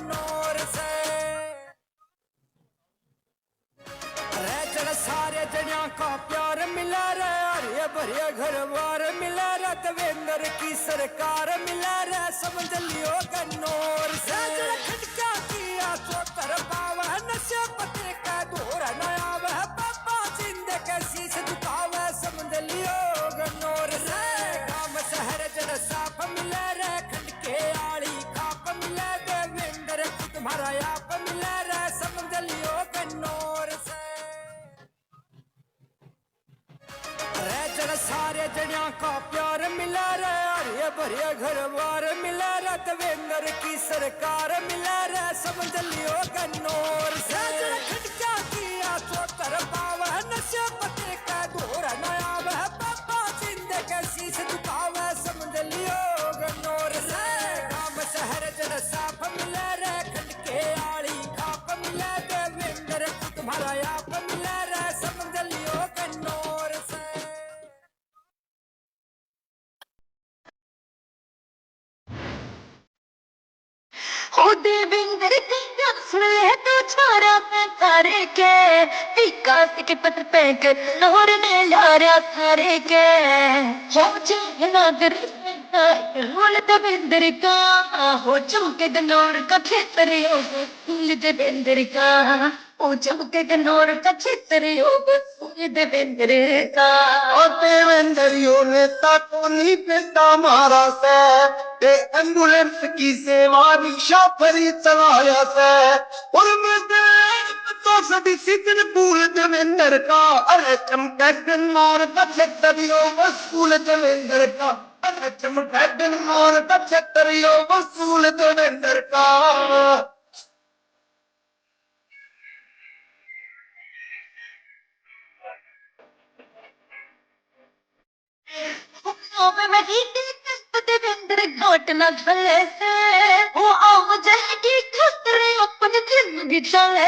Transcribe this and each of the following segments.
कन्नौर से सारे जनिया का प्यार मिला रे, हरे भरे घर बार मिला रे, देवेंद्र की सरकार मिला रे, समझ लियो कन्नौर से खटका किया चौतर पावा नशे पते का दौर नया वह पापा जिंदे के शीश झुकावे, समझ लियो कन्नौर से गांव शहर जड़ साफ मिला रे, खंड के आड़ी खाप मिला, देवेंद्र की तुम्हारा आप मिला रे, समझ लियो कन्नौर से सारे जनिया का प्यार मिला रे, हरे भरे घर बार मिला रे, देवेंद्र की सरकार मिला रे, समझ लियो कन्नौर से खटका किया चौतर पावा नशे पते का दौर नया वह पापा जिंदे के शीश झुकावे, समझ लियो कन्नौर से गांव शहर जड़ साफ मिला रे, खंड के आड़ी खाप मिला, देवेंद्र की तुम्हारा आप मिला रे, समझ लियो कन्नौर से ओ देवेंद्र तेरा सुने तो छोरा मैं तारे के विकास के पत्र पे कन्नौर ने लारा थारे के हो जाना दर रोल देवेंद्र का हो चमके कन्नौर का क्षेत्र योग फूल देवेंद्र का हो चमके कन्नौर का क्षेत्र योग फूल देवेंद्र का ओ देवेंद्र यो नेता को नहीं देता मारा से ते एम्बुलेंस की सेवा रिक्शा पर ही चलाया से और मैं तो सभी सिद्धन पूल देवेंद्र का अरे चमके कन्नौर का क्षेत्र यो वसूल देवेंद्र का अरे चमके कन्नौर का क्षेत्र यो वसूल देवेंद्र का मैं देवेंद्र घोटना चले से वो आओ जाएगी खतरे अपने जिंदगी चले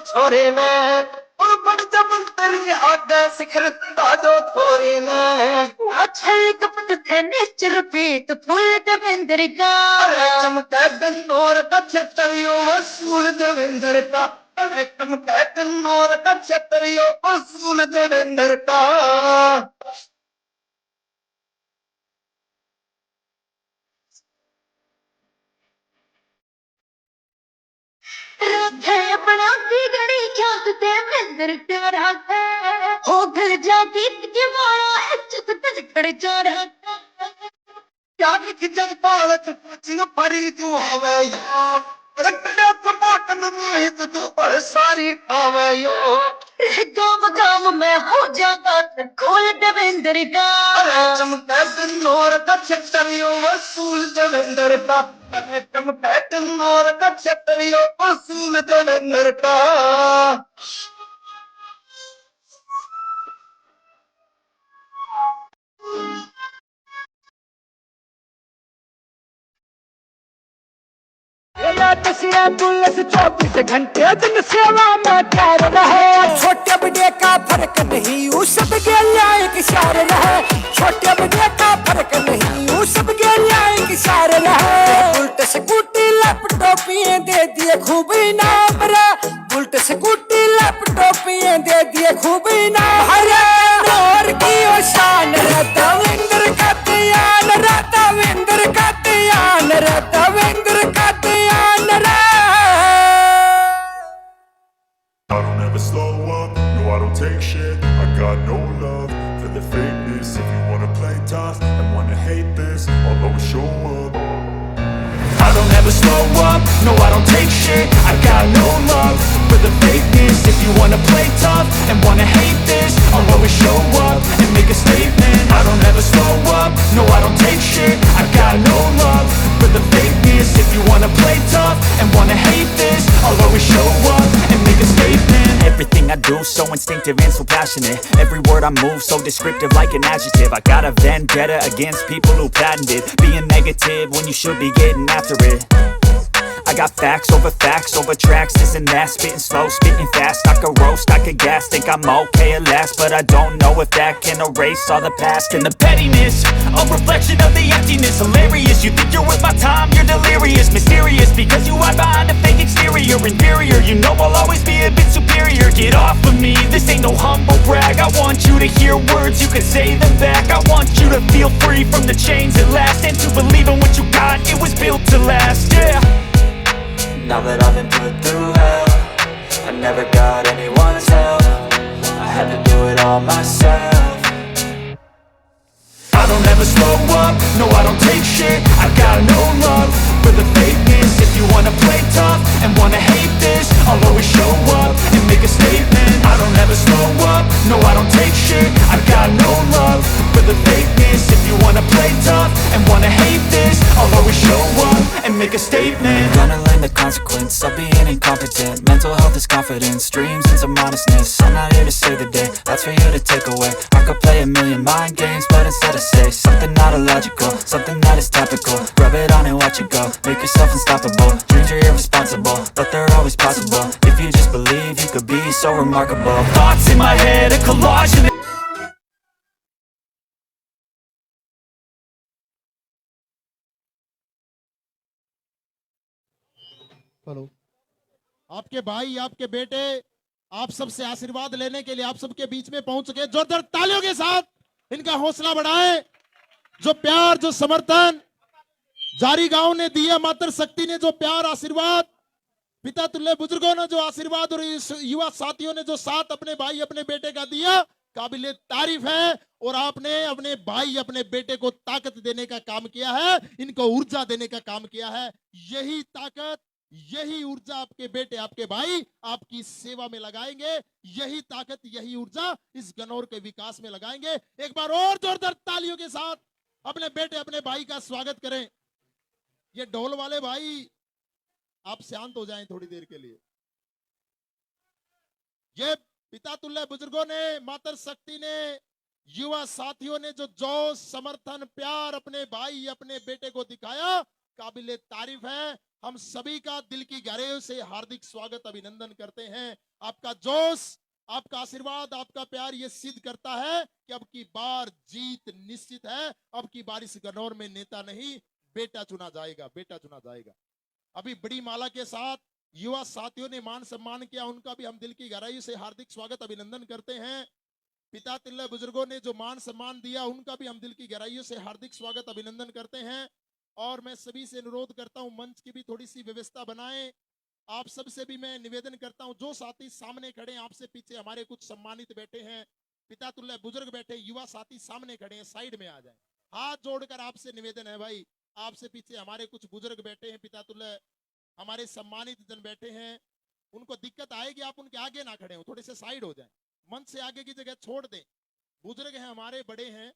छोरे में और बड़ जबल तेरी आगे शिखर ताजो थोड़ी में अच्छा कपट थे नेचर पीत फूल देवेंद्र का चमका कन्नौर का क्षेत्र यो वसूल देवेंद्र का चमका कन्नौर का क्षेत्र यो वसूल देवेंद्र का अपना गड़ी क्या देवेंद्र तेरा है हो घर जाती मारा इज्जत तज खड़े चारा क्या जब पालक कुछ परी तू हवे यो रखड़ा सपोर्ट नहीं तो तू पर सारी आवे यो गाँव में हो जाता खोल देवेंद्र का चमका कन्नौर का क्षेत्र यो वसूल देवेंद्र का चमका कन्नौर का क्षेत्र यो वसूल देवेंद्र का पुलिस 24 घंटे दिन सेवा में तैयार रहे, छोटे बड़े का फर्क नहीं वो सब के लायक शार रहे, छोटे बड़े का फर्क नहीं वो सब के लायक शार रहे, उल्ट स्कूटी लैपटॉप ये दे दिए खूब इनाम रे, उल्ट स्कूटी लैपटॉप ये दे दिए खूब इनाम हरे कन्नौर की ओ शान रे, देवेंद्र का ध्यान रे, देवेंद्र का ध्यान रे, देवेंद्र का ध्यान रे। I don't ever slow up, no I don't take shit. I got no love for the fakeness. If you wanna play tough and wanna hate this, I'll always show up. I don't ever slow up, no I don't take shit. I got no love for the fakeness. If you wanna play tough and wanna hate this, I'll always show up and make a statement. I don't ever slow up, no I don't take shit. I got no love for the fakeness. If you wanna play tough and wanna hate this, I'll always show up and make a statement. Everything I do so instinctive and so passionate. Every word I move so descriptive like an adjective. I got a vendetta against people who patented being negative when you should be getting after it. I got facts over tracks, this and that. Spitting slow, spitting fast. I could roast, I could gas. Think I'm okay at last, but I don't know if that can erase all the past. And the pettiness, a reflection of the emptiness. Hilarious You think you're worth my time, you're delirious. Mysterious because you hide behind a fake exterior. Inferior, you know I'll always be a bit superior. Get off of me, this ain't no humble brag. I want you to hear words, you can say them back. I want you to feel free from the chains at last, and to believe in what you got, it was built to last, yeah. Now that I've been put through hell, I never got anyone's help. I had to do it all myself. I don't ever slow up, no I don't take shit. I got no love for the fakeness. If you wanna play tough and wanna hate this, I'll always show up and make a statement. I don't ever slow up, no I don't take shit. I got no love for the fakeness. If you wanna play tough and wanna hate this, I'll always show up and make a statement. Gonna learn the consequence of being incompetent. Mental health is confidence, dreams and some honestness. I'm not here to save the day, that's for you to take away. I could play a million mind games, but instead I say something not illogical, something that is topical. Rub it on and watch it go, make yourself unstoppable. Dreams are irresponsible, but they're always possible. If you just believe, you could be so remarkable. Thoughts in my head, a collage of hello, आपके भाई, आपके बेटे, आप सबसे आशीर्वाद लेने के लिए आप सबके बीच में पहुंच चुके। जोरदार तालियों के साथ इनका हौसला बढ़ाएं। जो प्यार, जो समर्थन जारी गांव ने दिया, मातर शक्ति ने जो प्यार, आशीर्वाद, पिता तुल्य बुजुर्गों ने जो आशीर्वाद, और युवा साथियों ने जो साथ अपने भाई, अपने बेटे का दिया, काबिले तारीफ है। और आपने अपने भाई, अपने बेटे को ताकत देने का काम किया है, इनको ऊर्जा देने का काम किया है। यही ताकत, यही ऊर्जा आपके बेटे, आपके भाई आपकी सेवा में लगाएंगे। यही ताकत, यही ऊर्जा इस गनौर के विकास में लगाएंगे। एक बार और जोरदार तालियों के साथ अपने बेटे, अपने भाई का स्वागत करें। ये ढोल वाले भाई आप शांत हो जाएं थोड़ी देर के लिए। ये पिता तुल्य बुजुर्गों ने, मातर शक्ति ने, युवा साथियों ने जो जोश, समर्थन, प्यार अपने भाई, अपने बेटे को दिखाया, काबिले तारीफ है। हम सभी का दिल की गहराइयों से हार्दिक स्वागत, अभिनंदन करते हैं। आपका जोश, आपका आशीर्वाद, आपका प्यार ये सिद्ध करता है कि अब की बार जीत निश्चित है। अब की बार इस गनौर में नेता नहीं, बेटा चुना जाएगा, बेटा चुना जाएगा। अभी बड़ी माला के साथ युवा साथियों ने मान सम्मान किया, उनका भी हम दिल की गहराइयों से हार्दिक स्वागत, अभिनंदन करते हैं। पिता तुल्य बुजुर्गों ने जो मान सम्मान दिया, उनका भी हम दिल की गहराइयों से हार्दिक स्वागत, अभिनंदन करते हैं। और मैं सभी से अनुरोध करता हूं, मंच की भी थोड़ी सी व्यवस्था बनाएं। आप सबसे भी मैं निवेदन करता हूं, जो साथी सामने खड़े हैं, आपसे पीछे हमारे कुछ सम्मानित बैठे हैं, पिता तुल्य बुजुर्ग बैठे, युवा साथी सामने खड़े हैं, साइड में आ जाएं। हाथ जोड़कर आपसे निवेदन है भाई, आपसे पीछे हमारे कुछ बुजुर्ग बैठे हैं, पिता तुल्य हमारे सम्मानित जन बैठे हैं। उनको दिक्कत आएगी, आप उनके आगे ना खड़े हो, थोड़े से साइड हो जाएं, मंच से आगे की जगह छोड़ दें। बुजुर्ग हैं हमारे, बड़े हैं।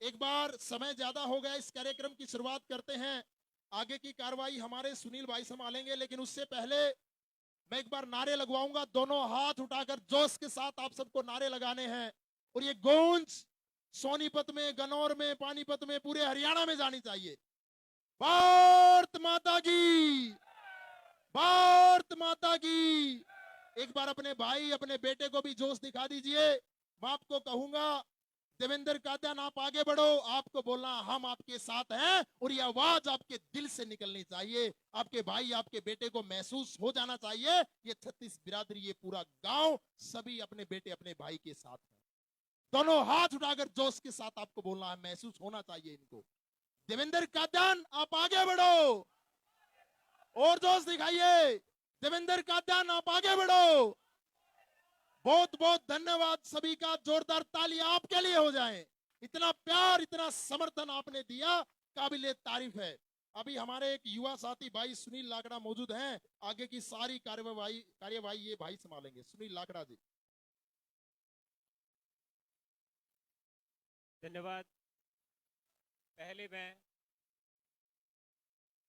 एक बार समय ज्यादा हो गया, इस कार्यक्रम की शुरुआत करते हैं। आगे की कार्रवाई हमारे सुनील भाई संभालेंगे, लेकिन उससे पहले मैं एक बार नारे लगवाऊंगा। दोनों हाथ उठाकर जोश के साथ आप सबको नारे लगाने हैं, और ये गूंज सोनीपत में, गनौर में, पानीपत में, पूरे हरियाणा में जानी चाहिए। भारत माता की, भारत माता की। एक बार अपने भाई, अपने बेटे को भी जोश दिखा दीजिए। मैं आपको कहूंगा, देवेंद्र कादयान आप आगे बढ़ो, आपको बोलना हम आपके साथ हैं, और ये आवाज आपके दिल से निकलनी चाहिए। आपके भाई, आपके बेटे को महसूस हो जाना चाहिए, ये 36 बिरादरी, ये पूरा गांव, सभी अपने बेटे, अपने भाई के साथ हैं। दोनों हाथ उठाकर जोश के साथ आपको बोलना है, महसूस होना चाहिए इनको। देवेंद्र कादयान आप आगे बढ़ो, और जोश दिखाइए। देवेंद्र कादयान आप आगे बढ़ो। बहुत बहुत धन्यवाद सभी का, जोरदार ताली आपके लिए हो जाए। इतना प्यार, इतना समर्थन आपने दिया, काबिले तारीफ है। अभी हमारे एक युवा साथी भाई सुनील लाकड़ा मौजूद हैं, आगे की सारी कार्यवाही ये भाई संभालेंगे। सुनील लाकड़ा जी। धन्यवाद। पहले मैं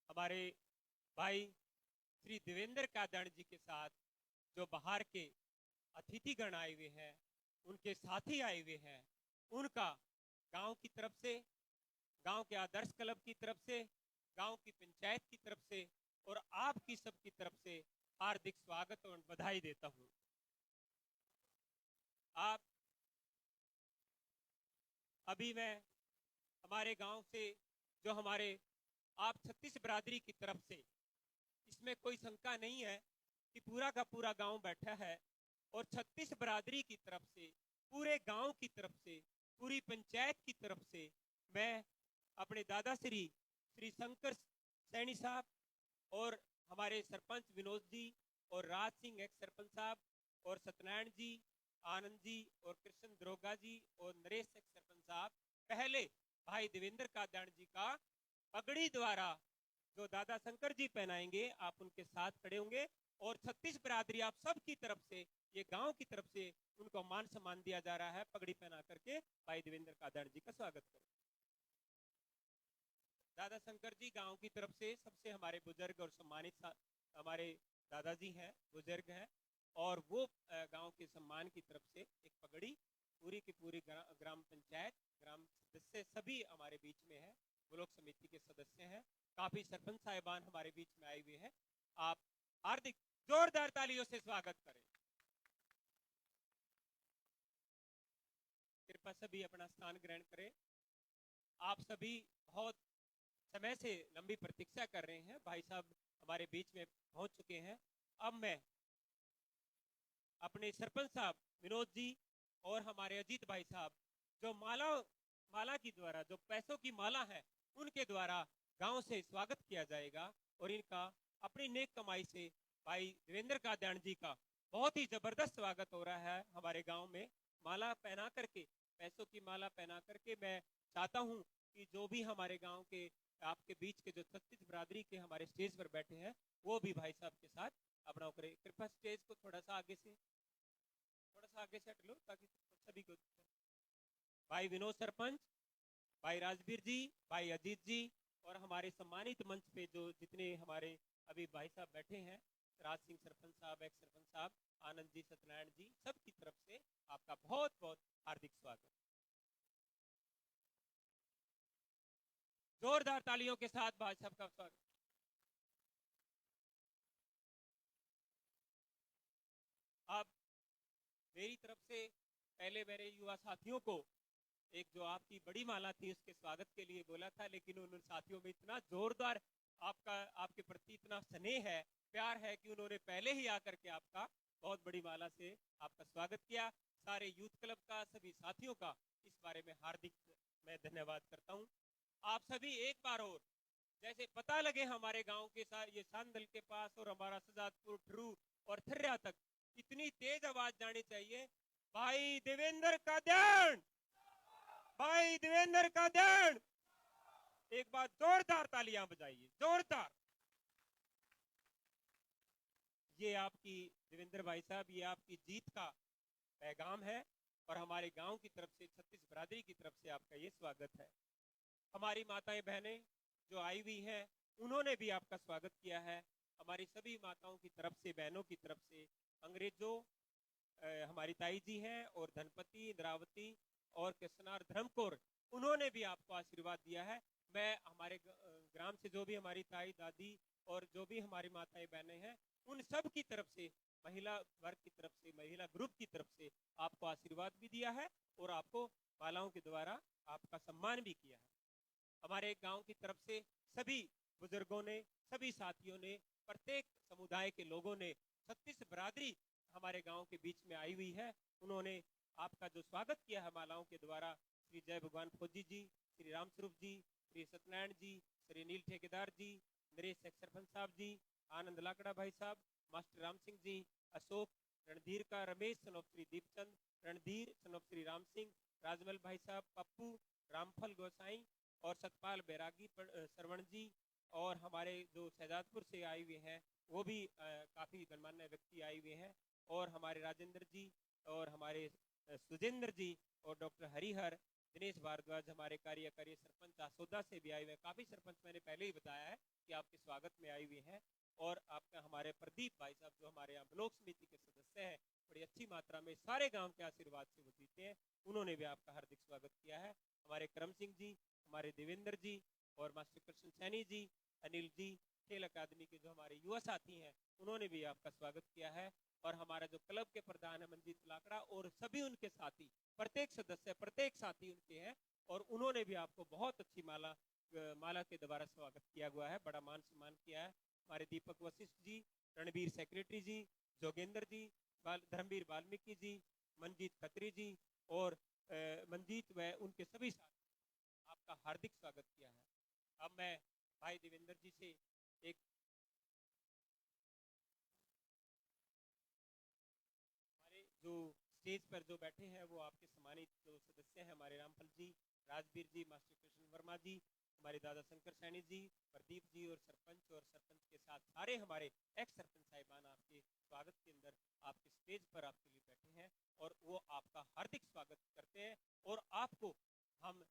हमारे भाई श्री देवेंद्र कादयान जी के साथ, जो बाहर के अतिथिगण आए हुए हैं, उनके साथी आए हुए हैं, उनका गांव की तरफ से, गांव के आदर्श क्लब की तरफ से, गांव की पंचायत की तरफ से, और आपकी सबकी तरफ से हार्दिक स्वागत और बधाई देता हूं। आप अभी मैं हमारे गांव से जो हमारे आप 36 बिरादरी की तरफ से, इसमें कोई शंका नहीं है कि पूरा का पूरा गांव बैठा है और 36 बिरादरी की तरफ से, पूरे गांव की तरफ से, पूरी पंचायत की तरफ से मैं अपने दादा श्री शंकर सैनी साहब और हमारे सरपंच विनोद जी और राज सिंह एक्स सरपंच साहब और सत्यनारायण जी, आनंद जी और कृष्ण दरोगा जी और नरेश एक्स सरपंच साहब, पहले भाई देवेंद्र कादयान जी का पगड़ी द्वारा जो दादा शंकर जी पहनाएंगे, आप उनके साथ खड़े होंगे और 36 बिरादरी आप सब की तरफ से, ये गांव की तरफ से उनको मान सम्मान दिया जा रहा है। पगड़ी पहना करके भाई देवेंद्र कादयान जी का स्वागत करें। दादा शंकर जी गांव की तरफ से सबसे हमारे बुजुर्ग और सम्मानित हमारे दादाजी हैं, बुजुर्ग हैं, और वो गांव के सम्मान की तरफ से एक पगड़ी पूरी की पूरी ग्राम पंचायत, ग्राम सदस्य सभी हमारे बीच में है, ब्लॉक समिति के सदस्य हैं, काफी सरपंच साहिबान हमारे बीच में आए हुए हैं। आप हार्दिक जोरदार तालियों से स्वागत करें। कृपया सभी अपना स्थान ग्रहण करें। आप सभी बहुत समय से लंबी प्रतीक्षा कर रहे हैं, भाई साहब हमारे बीच में पहुंच चुके हैं। अब मैं अपने सरपंच साहब विनोद जी और हमारे अजीत भाई साहब, जो माला की द्वारा, जो पैसों की माला है, उनके द्वारा गांव से स्वागत किया जाएगा और इनका अपनी नेक कमाई से भाई देवेंद्र कादयान जी का बहुत ही जबरदस्त स्वागत हो रहा है हमारे गांव में। माला पहना करके, पैसों की माला पहना करके मैं चाहता हूं कि जो भी हमारे गांव के आपके बीच के जो 36 बिरादरी के हमारे स्टेज पर बैठे हैं, वो भी भाई साहब के साथ अपना करें। कृपया स्टेज को थोड़ा सा आगे से हट लो ताकि सभी को। भाई विनोद सरपंच, भाई राजवीर जी, भाई अजीत जी और हमारे सम्मानित मंच पे जो जितने हमारे अभी भाई साहब बैठे हैं, राज सिंह सरपंच साहब, एक्स सरपंच साहब, आनंद जी, सत्यनारायण जी, सब की तरफ से आपका बहुत बहुत हार्दिक स्वागत। जोरदार तालियों के साथ भाई साहब का स्वागत। अब मेरी तरफ से पहले मेरे युवा साथियों को एक जो आपकी बड़ी माला थी उसके स्वागत के लिए बोला था, लेकिन उन साथियों में इतना जोरदार आपके प्रति इतना स्नेह है, प्यार है कि उन्होंने पहले ही आकर के आपका बहुत बड़ी माला से आपका स्वागत किया। सारे यूथ क्लब का, सभी साथियों का इस बारे में हार्दिक मैं धन्यवाद करता हूं। आप सभी एक बार और जैसे पता लगे हमारे गांव के साथ ये सांदल के पास और हमारा सजादपुर, ठुरू और थर्रा तक इतनी तेज आवाज जानी चाहिए, भाई देवेंद्र कादयान, भाई देवेंद्र कादयान। एक बार जोरदार तालियां बजाइए, जोरदार। ये आपकी देवेंद्र भाई साहब, ये आपकी जीत का पैगाम है और हमारे गांव की तरफ से, 36 बिरादरी की तरफ से आपका ये स्वागत है। हमारी माताएं बहनें जो आई हुई हैं, उन्होंने भी आपका स्वागत किया है। हमारी सभी माताओं की तरफ से, बहनों की तरफ से, अंग्रेजों हमारी ताई जी हैं और धनपति, इंद्रावती और कृष्णार धर्मकोर, उन्होंने भी आपको आशीर्वाद दिया है। मैं हमारे ग्राम से जो भी हमारी ताई, दादी और जो भी हमारी माताएं बहनें हैं, उन सब की तरफ से, महिला वर्ग की तरफ से, महिला ग्रुप की तरफ से आपको आशीर्वाद भी दिया है और आपको मालाओं के द्वारा आपका सम्मान भी किया है। हमारे गांव की तरफ से सभी बुजुर्गों ने, सभी साथियों ने, प्रत्येक समुदाय के लोगों ने, 36 बिरादरी हमारे गांव के बीच में आई हुई है, उन्होंने आपका जो स्वागत किया है मालाओं के द्वारा, श्री जय भगवान फौजी जी, श्री राम स्वरूप जी, श्री सत्यनारायण जी, श्री नील ठेकेदार जी, नरेश सरपंच साहब जी, आनंद लाकड़ा भाई साहब, मास्टर राम सिंह जी, अशोक, रणधीर का रमेश सनोफ श्री दीपचंद, रणधीर सनोफ श्री राम सिंह, राजमल भाई साहब, पप्पू, रामफल गोसाई और सतपाल बैरागी, श्रवण जी और हमारे जो शहजादपुर से आए हुए हैं वो भी काफी गणमान्य व्यक्ति आए हुए हैं, और हमारे राजेंद्र जी और हमारे सुजेंद्र जी और डॉक्टर हरिहर, दिनेश भारद्वाज, हमारे कार्यकारी सरपंच आसोदा से भी आए हुए हैं। काफी सरपंच मैंने पहले ही बताया है कि आपके स्वागत में आए हुए हैं, और आपका हमारे प्रदीप भाई साहब जो हमारे यहाँ ब्लॉक समिति के सदस्य हैं, बड़ी अच्छी मात्रा में सारे गांव के आशीर्वाद से वो जीते हैं, उन्होंने भी आपका हार्दिक स्वागत किया है। हमारे करम सिंह जी, हमारे देवेंद्र जी और मास्टर कृष्ण सैनी जी, अनिल जी, खेल अकादमी के जो हमारे युवा साथी हैं, उन्होंने भी आपका स्वागत किया है। और हमारा जो क्लब के प्रधान है मंजीत लाकड़ा और सभी उनके साथी, प्रत्येक सदस्य, प्रत्येक साथी उनके हैं, और उन्होंने भी आपको बहुत अच्छी माला के द्वारा स्वागत किया हुआ है, बड़ा मान सम्मान किया है। हमारे दीपक वशिष्ठ जी, रणबीर सेक्रेटरी जी, जोगेंद्र जी, धर्मवीर वाल्मीकि जी, मंजीत खत्री जी और मंजीत व उनके सभी साथी, आपका हार्दिक स्वागत किया है। अब मैं भाई देवेंद्र जी से एक हमारे जो स्टेज पर जो बैठे हैं वो आपके सम्मानित जो सदस्य हैं, हमारे रामफल जी, राजवीर जी, मास्टर कृष्ण वर्मा जी, हमारे दादा शंकर सैनी जी, प्रदीप जी और सरपंच के साथ सारे हमारे एक्स सरपंच साहिबान आपके स्वागत के अंदर आपके स्टेज पर आपके लिए बैठे हैं और वो आपका हार्दिक स्वागत करते हैं। और आपको हम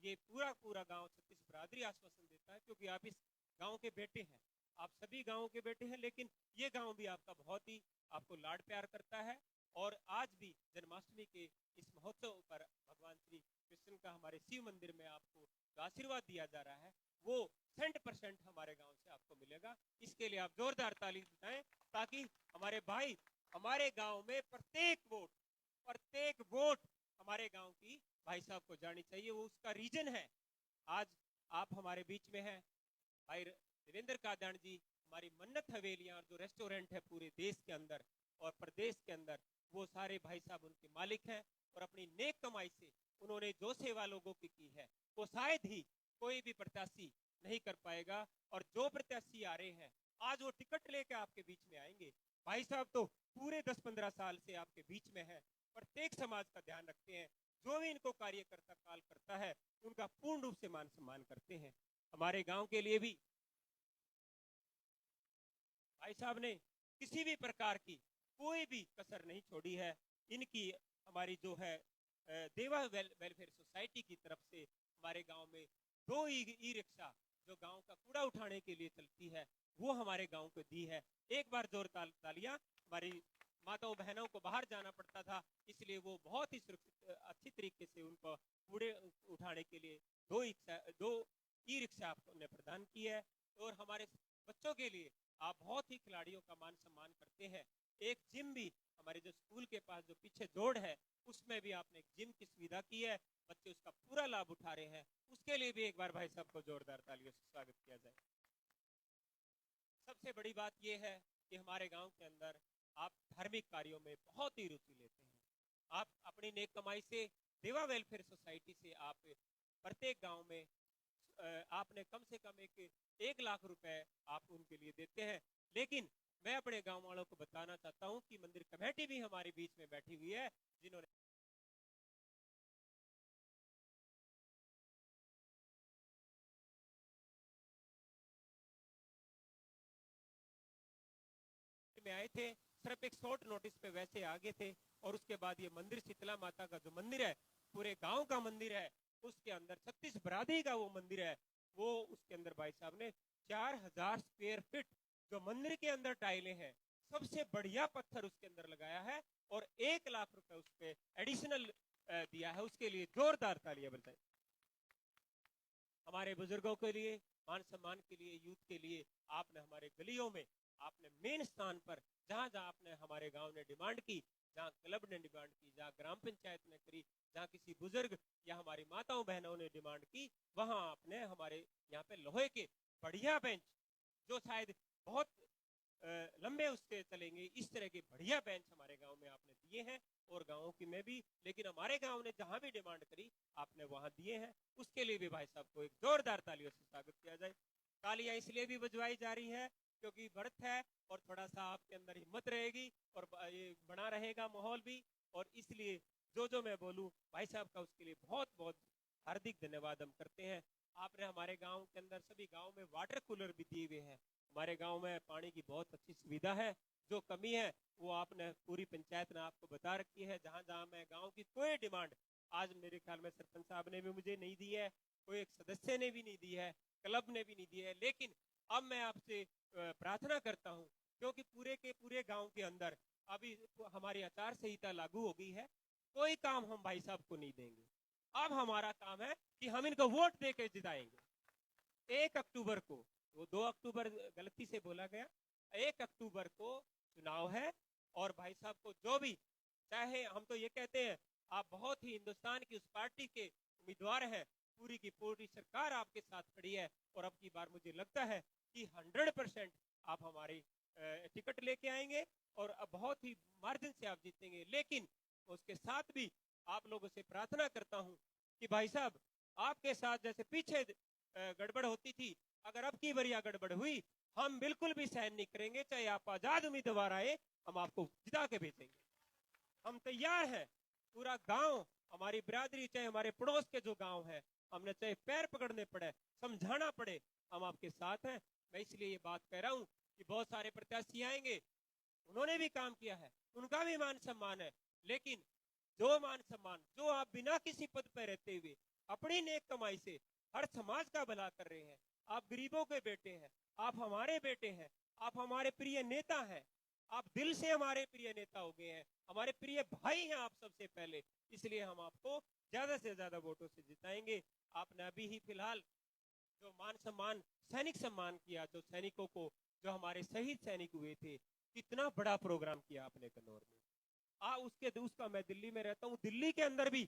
ये पूरा गांव छत्तीस बरादरी आश्वासन देता है, क्योंकि आप इस गांव के बेटे हैं, आप सभी गांवों के बेटे हैं, लेकिन ये गांव भी आपका बहुत ही आपको लाड प्यार करता है। और आज भी जन्माष्टमी के इस महोत्सव पर भगवान श्री कृष्ण का हमारे शिव मंदिर में आपको जो आशीर्वाद दिया जा रहा है वो 100% हमारे गांव से आपको मिलेगा। इसके लिए आप जोरदार ताली बजाएं, ताकि हमारे भाई हमारे गांव में प्रत्येक वोट हमारे गांव की भाई साहब को जानी चाहिए। वो उसका रीजन है, आज आप हमारे बीच में हैं। भाई देवेंद्र कादयान जी हमारी मन्नत हवेलियां और जो रेस्टोरेंट है पूरे देश के अंदर और प्रदेश के अंदर, वो सारे भाई साहब उनके मालिक हैं। और अपनी नेक कमाई से उन्होंने जो सेवा लोगों की है वो शायद ही कोई भी प्रत्याशी नहीं कर पाएगा। और जो प्रत्याशी आ रहे हैं आज वो टिकट लेकर आपके बीच में आएंगे। भाई साहब तो पूरे 10-15 साल से आपके बीच में है, प्रत्येक समाज का ध्यान रखते हैं, जो भी इनको कार्यकर्ता काल करता है उनका पूर्ण रूप से मान सम्मान करते हैं। हमारे गांव के लिए भी भाई साहब ने किसी भी प्रकार की कोई भी कसर नहीं छोड़ी है। इनकी हमारी जो है देवा वेलफेयर सोसाइटी की तरफ से हमारे गांव में 2 ई रिक्शा जो गांव का कूड़ा उठाने के लिए चलती है वो हमारे गांव को दी है। एक बार जोर तालियां। हमारी माताओं बहनों को बाहर जाना पड़ता था, इसलिए वो बहुत ही सुरक्षित अच्छी तरीके से उनको कूड़े उठाने के लिए 2 ई रिक्शा आपने प्रदान की है। और हमारे बच्चों के लिए आप बहुत ही खिलाड़ियों का मान सम्मान करते हैं। एक जिम भी हमारे जो स्कूल के पास जो पीछे जोड़ है उसमें भी आपने एक जिम की सुविधा की है, बच्चे उसका पूरा लाभ उठा रहे हैं। उसके लिए भी एक बार भाई साहब को जोरदार तालियों से स्वागत किया जाए। सबसे बड़ी बात यह है कि हमारे गांव के अंदर आप धार्मिक कार्यों में बहुत ही रुचि लेते हैं। आप अपनी नेक कमाई से देवा वेलफेयर सोसाइटी से आप प्रत्येक गांव में आपने कम से कम 1 लाख रुपए आप उनके लिए देते हैं। लेकिन मैं अपने गांव वालों को बताना चाहता हूं कि मंदिर कमेटी भी हमारे बीच में बैठी हुई है, जिन्होंने में आए थे, सिर्फ एक शॉर्ट नोटिस पे वैसे आगे थे। और उसके बाद ये मंदिर शीतला माता का जो मंदिर है पूरे गांव का मंदिर है, उसके अंदर 36 बरादरी का वो मंदिर है, वो उसके अंदर भाई साहब ने 4000 स्क्वायर फीट जो मंदिर के अंदर टाइलें हैं सबसे बढ़िया पत्थर उसके अंदर लगाया है और 1 लाख रुपए उस पे एडिशनल दिया है। उसके लिए जोरदार तालियां बजाएं। हमारे बुजुर्गों के लिए मान सम्मान के लिए यूथ के लिए आपने हमारे गलियों में आपने मेन स्थान पर जहां जहां आपने हमारे गांव ने डिमांड की, जहां क्लब ने डिमांड की, जहां ग्राम पंचायत ने करी, जहां किसी बुजुर्ग या हमारी माताओं बहनों ने डिमांड की, वहां आपने हमारे यहाँ पे लोहे के बढ़िया बेंच जो शायद बहुत लंबे उससे चलेंगे, इस तरह के बढ़िया बेंच हमारे गांव में आपने दिए हैं और गांवों की में भी। लेकिन हमारे गांव ने जहां भी डिमांड करी आपने वहां दिए हैं। उसके लिए भी भाई साहब को एक जोरदार तालियों से स्वागत किया जाए। तालियां इसलिए भी बजवाई जा रही है क्योंकि व्रत है और थोड़ा सा आपके अंदर हिम्मत रहेगी और ये बना रहेगा माहौल भी। और इसलिए जो मैं बोलूं भाई साहब का उसके लिए बहुत बहुत हार्दिक धन्यवाद हम करते हैं। आपने हमारे गांव के अंदर सभी गांव में वाटर कूलर भी दिए हुए हैं। हमारे गांव में पानी की बहुत अच्छी सुविधा है, जो कमी है वो आपने पूरी पंचायत ने आपको बता रखी है। जहां जहां मैं गांव की कोई डिमांड आज मेरे ख्याल में सरपंच साहब ने भी मुझे नहीं दी है, कोई एक सदस्य ने भी नहीं दी है, क्लब ने भी नहीं दी है। लेकिन अब मैं आपसे प्रार्थना करता हूं क्योंकि पूरे के पूरे गांव के अंदर अभी हमारी आचार संहिता लागू हो गई है, कोई काम हम भाई साहब को नहीं देंगे। अब हमारा काम है कि हम इनको वोट देकर जिताएंगे। 1 अक्टूबर को, वो 2 अक्टूबर गलती से बोला गया, 1 अक्टूबर को चुनाव है और भाई साहब को जो भी चाहे, हम तो ये कहते हैं आप बहुत ही हिंदुस्तान की उस पार्टी के उम्मीदवार हैं, पूरी की पूरी सरकार आपके साथ खड़ी है और अब की बार मुझे लगता है कि 100% आप हमारी टिकट लेके आएंगे और अब बहुत ही मार्जिन से आप जीतेंगे। लेकिन उसके साथ भी आप लोगों से प्रार्थना करता हूं कि भाई साहब आपके साथ जैसे पीछे गड़बड़ होती थी, अगर अब की बार गड़बड़ हुई हम बिल्कुल भी सहन नहीं करेंगे, चाहे आप आजाद उम्मीदवार आए हम आपको जिता के भेजेंगे। हम तैयार हैं, पूरा गांव हमारी बिरादरी, चाहे हमारे पड़ोस के जो गांव है, हमने चाहे पैर पकड़ने पड़े, समझाना पड़े, हम आपके साथ हैं। मैं इसलिए ये बात कह रहा हूं कि बहुत सारे प्रत्याशी आएंगे, उन्होंने भी काम किया है, उनका भी मान सम्मान है, लेकिन जो मान सम्मान जो आप बिना किसी पद पर रहते हुए अपनी नेक कमाई से हर समाज का भला कर रहे हैं, आप गरीबों के बेटे हैं, आप हमारे बेटे हैं, आप हमारे प्रिय नेता हैं, आप दिल से हमारे प्रिय नेता हो गए हैं, हमारे प्रिय भाई हैं आप सबसे पहले, इसलिए हम आपको ज्यादा से ज्यादा वोटों से जिताएंगे। आपने अभी ही फिलहाल जो मान सम्मान सैनिक सम्मान किया, जो सैनिकों को, जो हमारे शहीद सैनिक हुए थे, कितना बड़ा प्रोग्राम किया आपने कन्नौर में। उसका मैं दिल्ली में रहता हूँ, दिल्ली के अंदर भी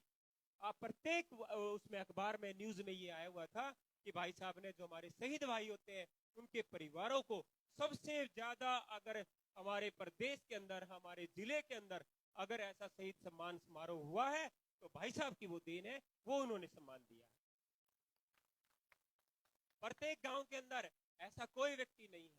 आप प्रत्येक उसमें अखबार में न्यूज में ये आया हुआ था कि भाई साहब ने जो हमारे शहीद भाई होते हैं उनके परिवारों को सबसे ज्यादा, अगर हमारे प्रदेश के अंदर, हमारे जिले के अंदर अगर ऐसा शहीद सम्मान समारोह हुआ है तो भाई साहब की वो देन है, वो उन्होंने सम्मान दिया। प्रत्येक गांव के अंदर ऐसा कोई व्यक्ति नहीं है,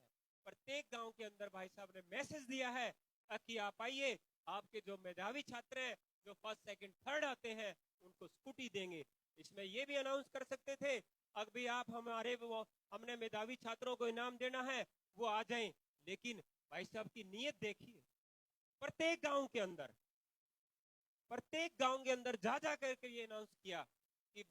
प्रत्येक गांव के अंदर भाई साहब ने मैसेज दिया है कि आप आइए, आपके जो मेधावी छात्र हैं, जो फर्स्ट सेकंड थर्ड आते हैं, उनको स्कूटी देंगे। इसमें ये भी अनाउंस कर सकते थे अब भी आप हमने मेधावी छात्रों को इनाम देना है, वो आ जाएं, लेकिन भाई साहब की नीयत देखिए, प्रत्येक गांव के अंदर जा करके ये अनाउंस किया कि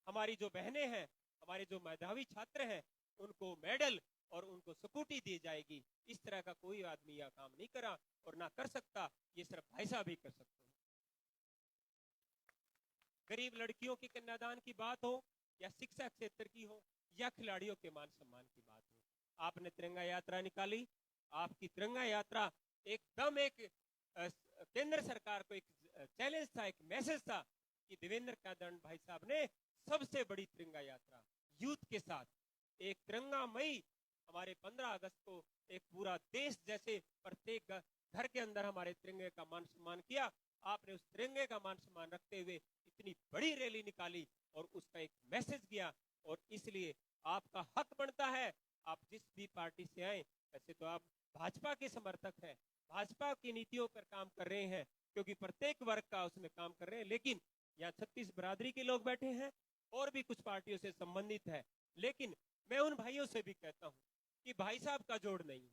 हमारी जो बहनें हैं, हमारे जो मेधावी छात्र हैं, उनको मेडल और उनको स्कूटी दी जाएगी। इस तरह का कोई आदमी यह काम नहीं करा और ना कर सकता, ये सिर्फ भाई साहब ही कर सकते हैं। गरीब लड़कियों की कन्यादान की बात हो या शिक्षा क्षेत्र की हो या खिलाड़ियों के मान सम्मान की बात हो, आपने तिरंगा यात्रा निकाली। आपकी तिरंगा यात्रा एकदम एक केंद्र सरकार को एक चैलेंज था, एक मैसेज था कि देवेंद्र कादंड भाई साहब ने सबसे बड़ी तिरंगा यात्रा यूथ के साथ, एक तिरंगा मई, हमारे 15 अगस्त को एक पूरा देश जैसे प्रत्येक घर के अंदर हमारे तिरंगे का मान सम्मान किया। आपने उस तिरंगे का मान सम्मान रखते हुए इतनी बड़ी रैली निकाली और उसका एक मैसेज गया, और इसलिए आपका हक बनता है, आप जिस भी पार्टी से आए, वैसे तो आप भाजपा के समर्थक हैं, भाजपा की नीतियों पर काम कर रहे हैं, क्योंकि प्रत्येक वर्ग का उसमें काम कर रहे हैं, लेकिन यहाँ 36 बिरादरी के लोग बैठे हैं और भी कुछ पार्टियों से संबंधित है। लेकिन मैं उन भाइयों से भी कहता हूँ कि भाई साहब का जोड़ नहीं है,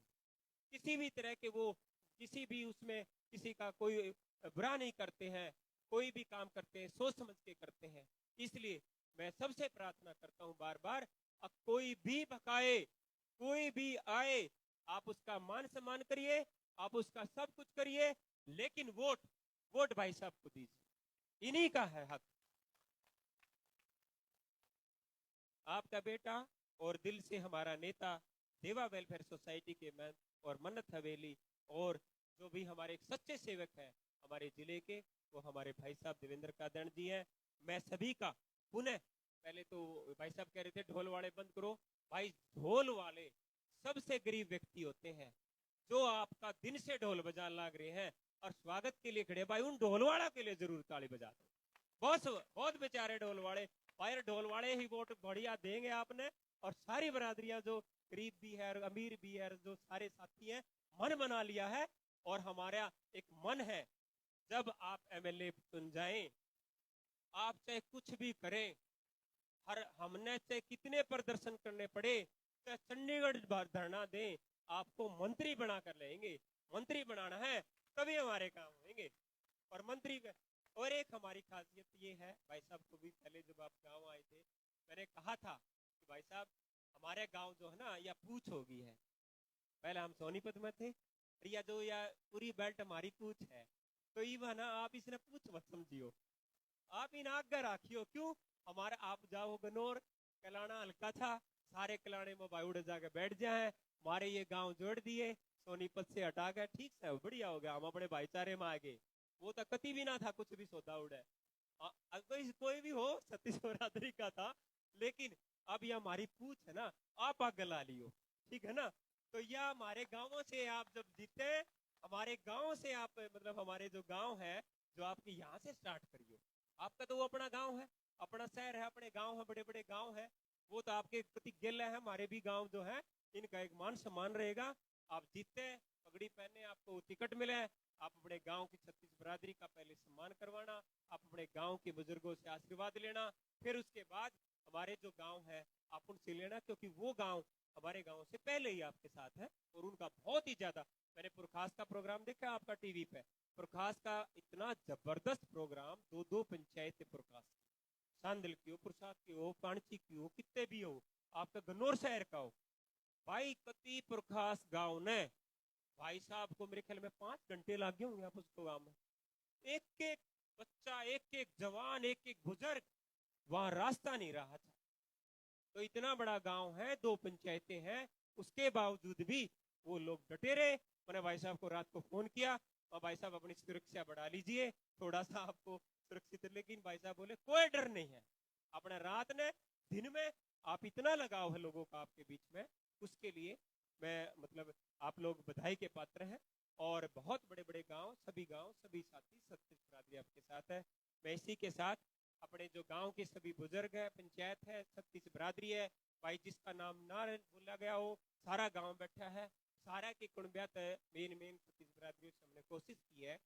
किसी भी तरह के वो किसी भी उसमें किसी का कोई बुरा नहीं करते हैं, कोई भी काम करते हैं सोच समझ के करते हैं। इसलिए मैं सबसे प्रार्थना करता हूं बार बार, अब कोई भी भकाए, कोई भी आए, आप उसका मान सम्मान करिए, आप उसका सब कुछ करिए, लेकिन वोट भाई साहब को दीजिए, इन्हीं का है हक। आपका बेटा और दिल से हमारा नेता, देवा वेलफेयर सोसाइटी के मैं और मन्नत हवेली और जो भी हमारे एक सच्चे सेवक हैं हमारे जिले के, वो हमारे भाई साहब देवेंद्र कादंड जी हैं। मैं सभी का पुनः, पहले तो भाई साहब कह रहे थे ढोल वाले बंद करो, भाई ढोल वाले सबसे गरीब व्यक्ति होते हैं जो आपका दिन से ढोल बजा लाग रहे हैं और स्वागत के लिए खड़े, भाई उन ढोल वाला के लिए जरूर ताली बजा दो। बहुत बेचारे ढोल वाले, भाई ढोल वाले ही वोट बढ़िया देंगे आपने, और सारी बरादरियां जो गरीब भी है और अमीर भी है, जो सारे साथी हैं, मन बना लिया है। और हमारा एक मन है, जब आप एमएलए चुन जाएं, आप चाहे कुछ भी करें, हमने चाहे कितने प्रदर्शन करने पड़े, चाहे चंडीगढ़ धरना दें, आपको मंत्री बना कर लेंगे। मंत्री बनाना है तभी हमारे काम होंगे। और मंत्री और एक हमारी खासियत ये है, भाई साहब को भी पहले जब आप गांव आए थे मैंने कहा था कि भाई साहब हमारे गांव जो है ना, या पूछ होगी है, पहले हम सोनीपत में थे, या जो या पूरी बेल्ट हमारी पूछ है, तो ये ना आप इसने पूछ मत समझियो, आप इन आगे राखियो। क्यों? हमारा आप जाओ गनौर, कलाना हल्का था, सारे कलाने में भाई उड़ जाके बैठ जाए, हमारे ये गांव जोड़ दिए, सोनीपत से हटा गए, ठीक है, बढ़िया हो गया, हम अपने भाईचारे में आ गए। वो तो कति भी ना था कुछ भी सौदा उड़े, कोई भी हो छत्तीस बरादरी का था, लेकिन अब ये हमारी पूछ है ना, आप आग गला लियो, ठीक है ना। तो यह हमारे गांवों से आप जब जीते, हमारे गांव से आप मतलब हमारे जो गांव है, जो आपके यहाँ से स्टार्ट करियो। आपका तो वो अपना गांव है, अपना शहर है, अपने गांव है, बड़े बड़े गांव है, वो तो आपके प्रति गिल है। हमारे भी गांव जो है, इनका एक मान सम्मान रहेगा। आप जीते, पगड़ी पहने, आपको टिकट मिले, आप अपने गांव की छत्तीस बरादरी का पहले सम्मान करवाना, आप अपने गांव के बुजुर्गों से आशीर्वाद लेना, फिर उसके बाद हमारे जो गांव है आप उनसे लेना, क्योंकि वो गांव हमारे गांव से पहले ही आपके साथ है और उनका बहुत ही ज्यादा। मैंने पुरखास का प्रोग्राम देखा आपका टीवी पे, पुरखास का इतना जबरदस्त प्रोग्राम, दो पंचायत पुरखास, सांदल की हो, पुरसाद की हो, पाणची की हो, कितने भी हो, आपका गन्नौर शहर का हो, भाई कति पुरखास गांव ने, भाई साहब को मेरे ख्याल में 5 घंटे लग गए होंगे आप उसको गांव में। एक एक बच्चा, एक एक जवान, एक एक बुजुर्ग, वहां रास्ता नहीं रहा था। तो इतना बड़ा गांव है, 2 पंचायतें हैं, उसके बावजूद भी वो लोग डटे रहे। मैंने भाई साहब को रात को फोन किया, और भाई साहब अपनी सुरक्षा बढ़ा लीजिए थोड़ा सा, आपको सुरक्षित, लेकिन भाई साहब बोले कोई डर नहीं है, अपने रात ने दिन में आप इतना लगाव है लोगों का आपके बीच में, उसके लिए मैं मतलब आप लोग बधाई के पात्र हैं। और बहुत बड़े बड़े गांव, सभी साथी छत्तीस बरादरी आपके साथ है। मैं इसी के साथ अपने जो गांव के सभी बुजुर्ग है, पंचायत है, छत्तीस बरादरी है, भाई जिसका नाम ना बोला गया हो, सारा गांव बैठा है, सारा की कुणब्यात मेन छत्तीस बरादरियों से हमने कोशिश की है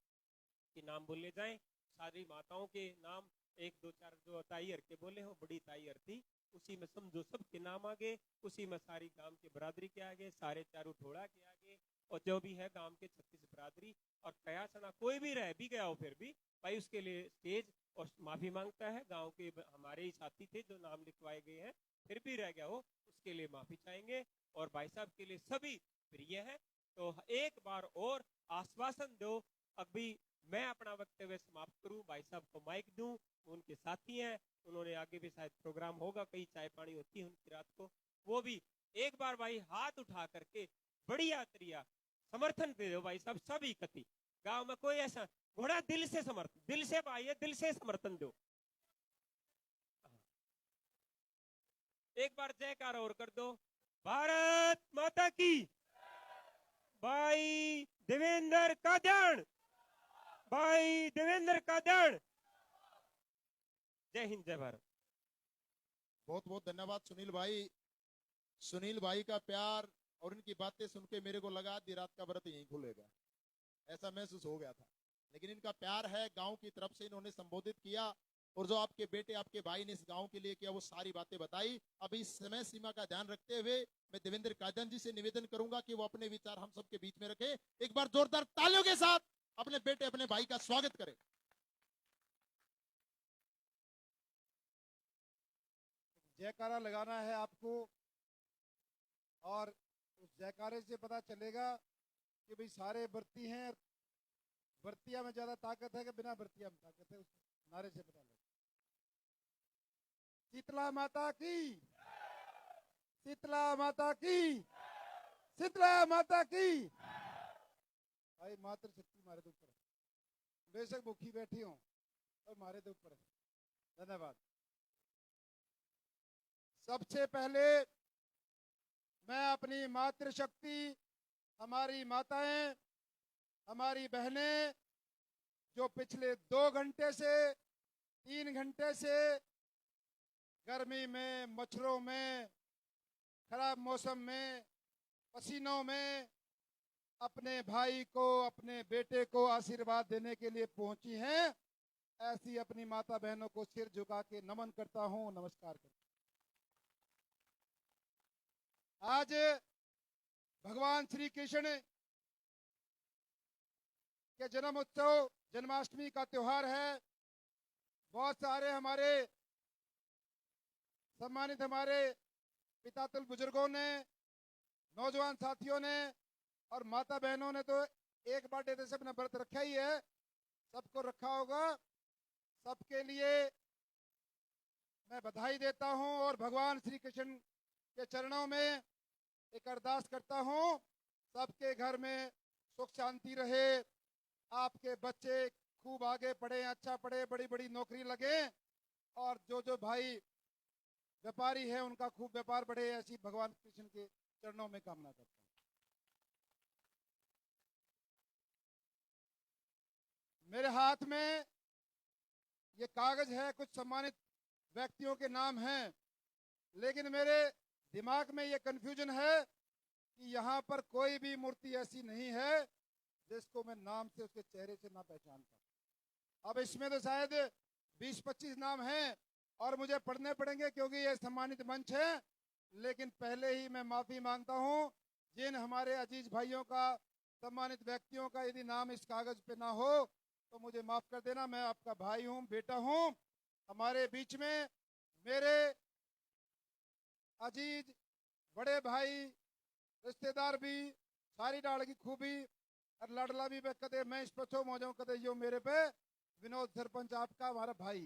कि नाम बोले जाएं। सारी माताओं के नाम 1 2 4 जो ताई हर के बोले हो, बड़ी ताई हर थी, उसी में समझो सबके नाम आगे, उसी में सारी गांव के बरादरी के आगे, सारे चारों ठोड़ा के आगे, और जो भी है गांव के छत्तीस बरादरी। और कया सना कोई भी रह भी गया हो फिर भी भाई उसके लिए स्टेज और माफी मांगता है। गांव के हमारे ही साथी थे जो नाम लिखवाए गए हैं, फिर भी रह गया हो उसके लिए माफी चाहेंगे, और भाई साहब के लिए सभी प्रिय है। तो एक बार और आश्वासन दो, अभी मैं अपना वक्तव्य समाप्त करूं, भाई साहब को माइक दूं, उनके साथी हैं, उन्होंने आगे भी शायद प्रोग्राम होगा, कहीं चाय पानी होती है उनकी रात को, वो भी एक बार भाई हाथ उठा करके बढ़िया तरिया समर्थन दे दो भाई साहब, सभी कति गांव में कोई ऐसा घोड़ा दिल से समर्थन, दिल से भाई है, दिल से समर्थन दो। एक बार जयकार और कर दो, भारत माता की, भाई देवेंद्र कादण, भाई देवेंद्र कादण, जय हिंद जय भारत। बहुत बहुत धन्यवाद सुनील भाई। सुनील भाई का प्यार और इनकी बातें सुन के मेरे को लगा आधी रात का व्रत यहीं खुलेगा, ऐसा महसूस हो गया था। लेकिन इनका प्यार है, गांव की तरफ से इन्होंने संबोधित किया, और जो आपके बेटे आपके भाई ने इस गांव के लिए किया वो सारी बातें बताई। अब इस समय सीमा का ध्यान रखते हुए मैं देवेंद्र कादन जी से निवेदन करूंगा कि वो अपने विचार हम सबके बीच में रखे। एक बार जोरदार तालियों के साथ अपने बेटे अपने भाई का स्वागत करें। जयकारा लगाना है आपको, और उस जयकारे से पता चलेगा कि भाई सारे व्रती हैं, व्रतिया में ज्यादा ताकत है कि बिना व्रतिया में ताकत है, उस नारे से पता लगेगा। शीतला माता की, शीतला माता की, शीतला माता की। भाई मातृ शक्ति मारे तो ऊपर है, बेशक मुखी बैठी हो और मारे तो ऊपर है। धन्यवाद। सबसे पहले मैं अपनी मातृशक्ति, हमारी माताएं, हमारी बहनें जो पिछले 2 घंटे से 3 घंटे से गर्मी में, मच्छरों में, खराब मौसम में, पसीनों में अपने भाई को, अपने बेटे को आशीर्वाद देने के लिए पहुंची हैं, ऐसी अपनी माता बहनों को सिर झुका के नमन करता हूं, नमस्कार करता हूं। आज भगवान श्री कृष्ण के जन्म उत्सव, जन्माष्टमी का त्योहार है। बहुत सारे हमारे सम्मानित हमारे पितातुल बुजुर्गों ने, नौजवान साथियों ने और माता बहनों ने तो एक बार डेटे से अपना व्रत रखा ही है, सबको रखा होगा। सबके लिए मैं बधाई देता हूं और भगवान श्री कृष्ण के चरणों में एक अरदास करता हूं सबके घर में सुख शांति रहे, आपके बच्चे खूब आगे पढ़े, अच्छा पढ़े, बड़ी बड़ी नौकरी लगे, और जो भाई व्यापारी है उनका खूब व्यापार बढ़े, ऐसी भगवान कृष्ण के चरणों में कामना करता हूं। मेरे हाथ में ये कागज है, कुछ सम्मानित व्यक्तियों के नाम हैं, लेकिन मेरे दिमाग में ये कंफ्यूजन है कि यहाँ पर कोई भी मूर्ति ऐसी नहीं है जिसको मैं नाम से, उसके चेहरे से ना पहचान पाऊं। अब इसमें तो शायद 20-25 नाम हैं और मुझे पढ़ने पड़ेंगे क्योंकि ये सम्मानित मंच है, लेकिन पहले ही मैं माफी मांगता हूं जिन हमारे अजीज भाइयों का, सम्मानित व्यक्तियों का यदि नाम इस कागज पे ना हो तो मुझे माफ कर देना। मैं आपका भाई हूं, बेटा हूं। हमारे बीच में मेरे अजीज बड़े भाई, रिश्तेदार भी, सारी डाल की खूबी और लाडला भी पे कदे मैं इस पछो मौजों कदे यो मेरे पे विनोद सरपंच आपका हमारा भाई।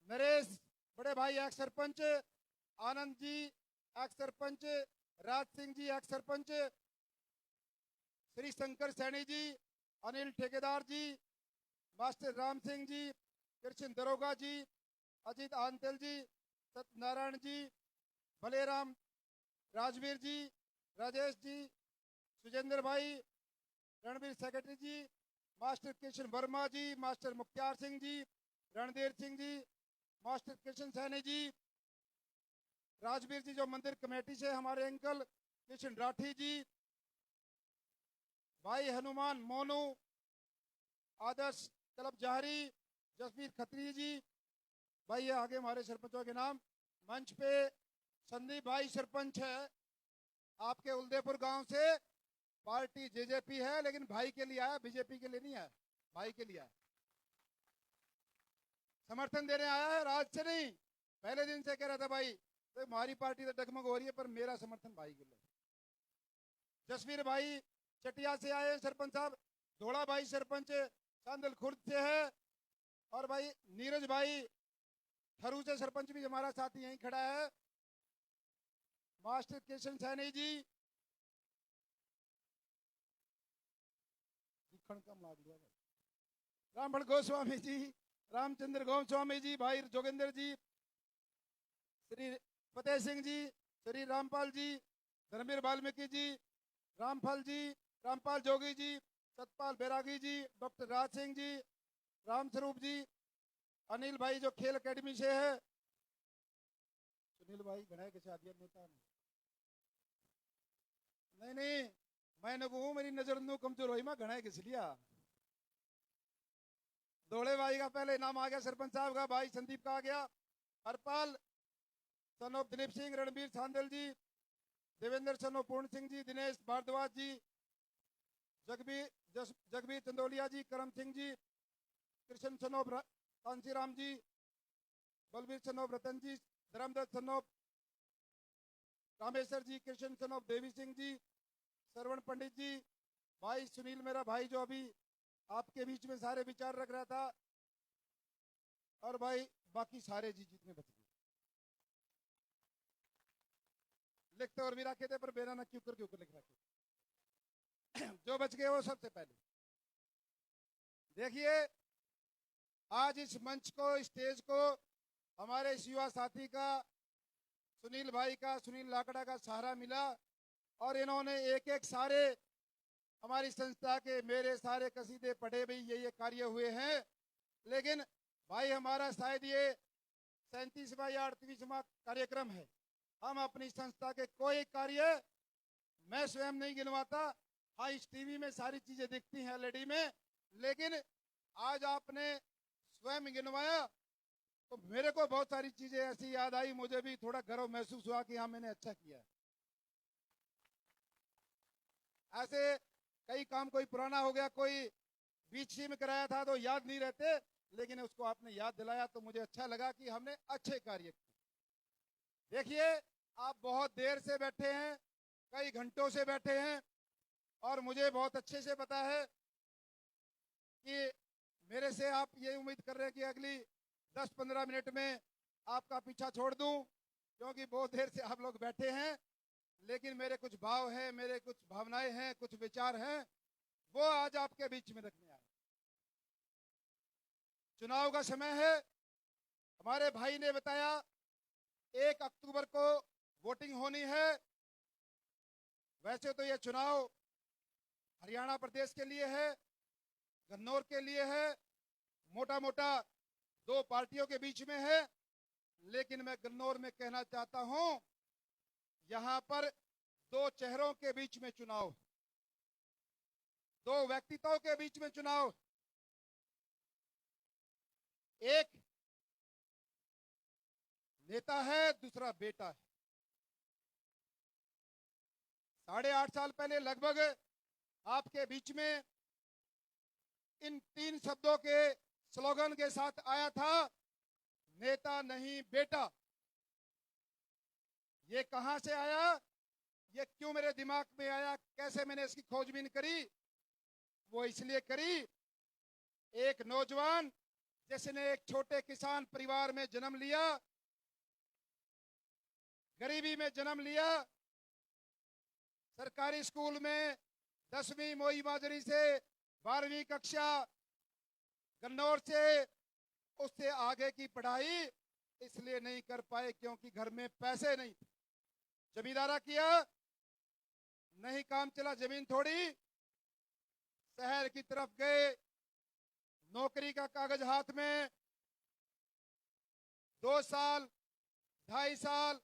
नरेश बड़े भाई x sarpanch, Anand ji x sarpanch, Raj Singh ji x sarpanch, Shri Shankar Saini ji, Anil ठेकेदार जी, मास्टर राम सिंह जी, कृष्ण दरोगा जी, अजीत आंतल जी, सत्यनारायण जी, भलेराम, राजवीर जी, राजेश जी, सुजेंद्र भाई, रणबीर सेक्रेटरी जी, मास्टर कृष्ण वर्मा जी, मास्टर मुख्तार सिंह जी, रणधीर सिंह जी, मास्टर कृष्ण सैनी जी, राजवीर जी जो मंदिर कमेटी से हमारे अंकल कृष्ण राठी जी, भाई हनुमान मोनू, आदर्श कलब जहरी, जसवीर खत्री जी, भाई ये आगे हमारे सरपंचों के नाम। मंच पे संदीप भाई सरपंच है आपके उलदेपुर गांव से, पार्टी जेजेपी है लेकिन भाई के लिए आया, बीजेपी के लिए नहीं आया, भाई के लिए आया, समर्थन देने आया है, राज से नहीं। पहले दिन से कह रहा था भाई तो हमारी पार्टी तो डगमग हो रही है पर मेरा समर्थन भाई के लिए। जसवीर भाई चटिया से आए सरपंच साहब, धोड़ा भाई सरपंच चांदल खुर्द से है, और भाई नीरज भाई ठरू से सरपंच भी हमारा साथी यहीं खड़ा है, मास्टर कृष्ण सैनी जी, रामभण गोस्वामी जी, रामचंद्र गोस्वामी जी, भाई जोगिंदर जी, श्री फतेह सिंह जी, श्री रामपाल जी, धर्मवीर वाल्मीकि जी, रामफल जी, रामपाल जोगी जी, सतपाल बैरागी जी, डॉक्टर राज सिंह जी, रामस्वरूप जी, अनिल भाई जो खेल एकेडमी से है, सुनील भाई घड़ा के शादी नेता नहीं मैंने कहूँ मेरी नजर नु कमजोर हुई, मैं घड़ा किस लिया। दौड़े भाई का पहले नाम आ गया, सरपंच साहब का, भाई संदीप का आ गया, Harpal son of Dilip Singh, Ranbir Sandal ji, Devendra son of Puran Singh ji, Dinesh Bhardwaj ji, Jagbir Chandolia ji, Karam Singh ji, Krishna son of Kanshiram ji, Balbir son of Ratan ji, Dharmdatt son of Rameshwar ji, Krishna son of Devi Singh ji, Shravan Pandit ji, भाई सुनील मेरा भाई जो अभी आपके बीच में सारे विचार रख रहा था, और भाई बाकी सारे जी जितने बच गए लिखते और भी रखे थे पर बेरा ना क्यों कर लिख रखे जो बच गए वो सबसे पहले देखिए। आज इस मंच को, स्टेज को हमारे इस युवा साथी का, सुनील भाई का, सुनील लाकड़ा का सहारा मिला, और इन्होंने एक एक सारे हमारी संस्था के मेरे सारे कसीदे पढ़े भी ये कार्य हुए हैं। लेकिन भाई हमारा शायद ये 37वां या 38वां कार्यक्रम है। हम अपनी संस्था के कोई कार्य मैं स्वयं नहीं गिनवाता, हाँ इस टीवी में सारी चीजें दिखती हैं एलईडी में, लेकिन आज आपने स्वयं गिनवाया तो मेरे को बहुत सारी चीजें ऐसी याद आई, मुझे भी थोड़ा गर्व महसूस हुआ कि हाँ मैंने अच्छा किया है। ऐसे कई काम कोई पुराना हो गया, कोई बीच में कराया था तो याद नहीं रहते, लेकिन उसको आपने याद दिलाया तो मुझे अच्छा लगा कि हमने अच्छे कार्य किए। देखिए आप बहुत देर से बैठे हैं, कई घंटों से बैठे हैं, और मुझे बहुत अच्छे से पता है कि मेरे से आप ये उम्मीद कर रहे हैं कि अगली 10-15 मिनट में आपका पीछा छोड़ दूं, क्योंकि बहुत देर से आप लोग बैठे हैं, लेकिन मेरे कुछ भाव हैं, मेरे कुछ भावनाएं हैं, कुछ विचार हैं, वो आज आपके बीच में रखने आए। चुनाव का समय है। हमारे भाई ने बताया 1 अक्टूबर को वोटिंग होनी है। वैसे तो ये चुनाव हरियाणा प्रदेश के लिए है, गन्नौर के लिए है, मोटा मोटा 2 पार्टियों के बीच में है। लेकिन मैं गन्नौर में कहना चाहता हूं, यहां पर 2 चेहरों के बीच में चुनाव, 2 व्यक्तित्वों के बीच में चुनाव। एक नेता है, दूसरा बेटा है। 8.5 साल पहले लगभग आपके बीच में इन 3 शब्दों के स्लोगन के साथ आया था, नेता नहीं बेटा। ये कहां से आया, ये क्यों मेरे दिमाग में आया, कैसे मैंने इसकी खोजबीन करी? वो इसलिए करी, एक नौजवान जिसने एक छोटे किसान परिवार में जन्म लिया, गरीबी में जन्म लिया, सरकारी स्कूल में 10वीं मोई माजरी से 12वीं कक्षा, गन्नौर से उससे आगे की पढ़ाई इसलिए नहीं कर पाए क्योंकि घर में पैसे नहीं थे। जमींदारा किया, नहीं काम चला, जमीन थोड़ी, शहर की तरफ गए, नौकरी का कागज हाथ में, 2 साल 2.5 साल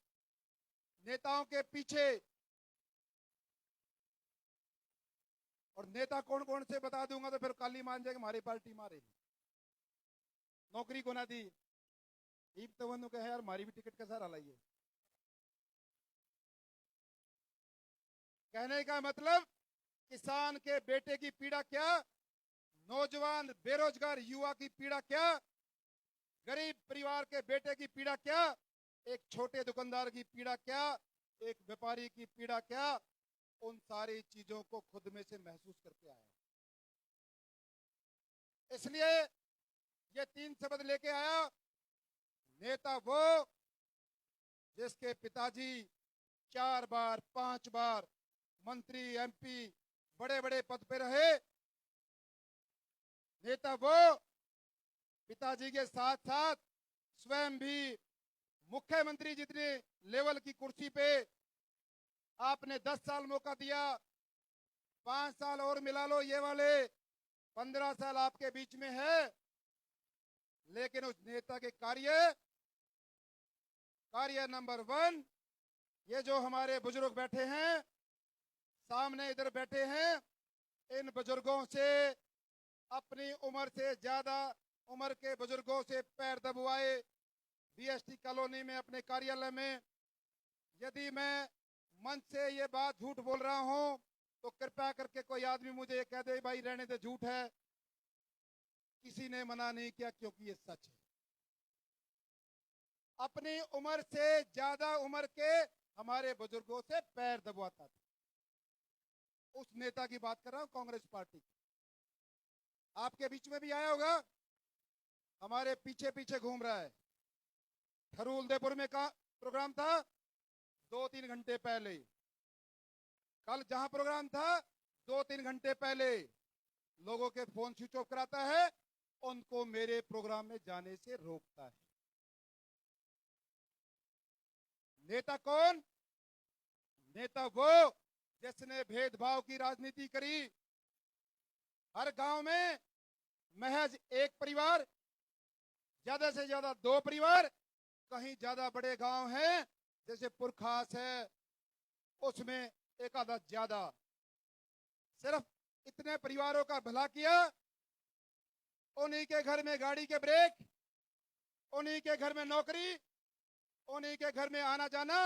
नेताओं के पीछे। और नेता कौन कौन से बता दूंगा तो फिर काली मान जाएगी हमारी पार्टी मारे। नौकरी को ना दी, ईब तो वन कहे यार हमारी भी टिकट का सारा लाइए। कहने का मतलब, किसान के बेटे की पीड़ा क्या, नौजवान बेरोजगार युवा की पीड़ा क्या, गरीब परिवार के बेटे की पीड़ा क्या, एक छोटे दुकानदार की पीड़ा क्या, एक व्यापारी की पीड़ा क्या, उन सारी चीजों को खुद में से महसूस करके आया। इसलिए ये 3 शब्द लेके आया। नेता वो जिसके पिताजी 4 बार 5 बार मंत्री, एमपी, बड़े बड़े पद पे रहे। नेता वो पिताजी के साथ साथ स्वयं भी मुख्यमंत्री जितने लेवल की कुर्सी पे आपने 10 साल मौका दिया, 5 साल और मिला लो, ये वाले 15 साल आपके बीच में है। लेकिन उस नेता के कार्य नंबर 1, ये जो हमारे बुजुर्ग बैठे हैं सामने, इधर बैठे हैं, इन बुजुर्गों से, अपनी उम्र से ज्यादा उम्र के बुजुर्गों से पैर दबवाए। बीएसटी कॉलोनी में अपने कार्यालय में, यदि मैं मंच से ये बात झूठ बोल रहा हूं तो कृपया करके कोई आदमी मुझे ये कह दे भाई रहने दे, झूठ है। किसी ने मना नहीं किया क्योंकि ये सच है। अपनी उम्र से ज्यादा उम्र के हमारे बुजुर्गों से पैर दबवाता था। उस नेता की बात कर रहा हूं, कांग्रेस पार्टी की। आपके बीच में भी आया होगा, हमारे पीछे पीछे घूम रहा है। खरूलदेपुर में का प्रोग्राम था 2-3 घंटे पहले। कल जहां प्रोग्राम था 2-3 घंटे पहले लोगों के फोन स्विच ऑफ कराता है, उनको मेरे प्रोग्राम में जाने से रोकता है। नेता कौन? नेता वो जिसने भेदभाव की राजनीति करी। हर गांव में महज एक परिवार, ज्यादा से ज्यादा 2 परिवार, कहीं ज्यादा बड़े गांव हैं जैसे पुरखास है, उसमें एक आधा ज्यादा, सिर्फ इतने परिवारों का भला किया। उन्हीं के घर में गाड़ी के ब्रेक, उन्हीं के घर में नौकरी, उन्हीं के घर में आना जाना,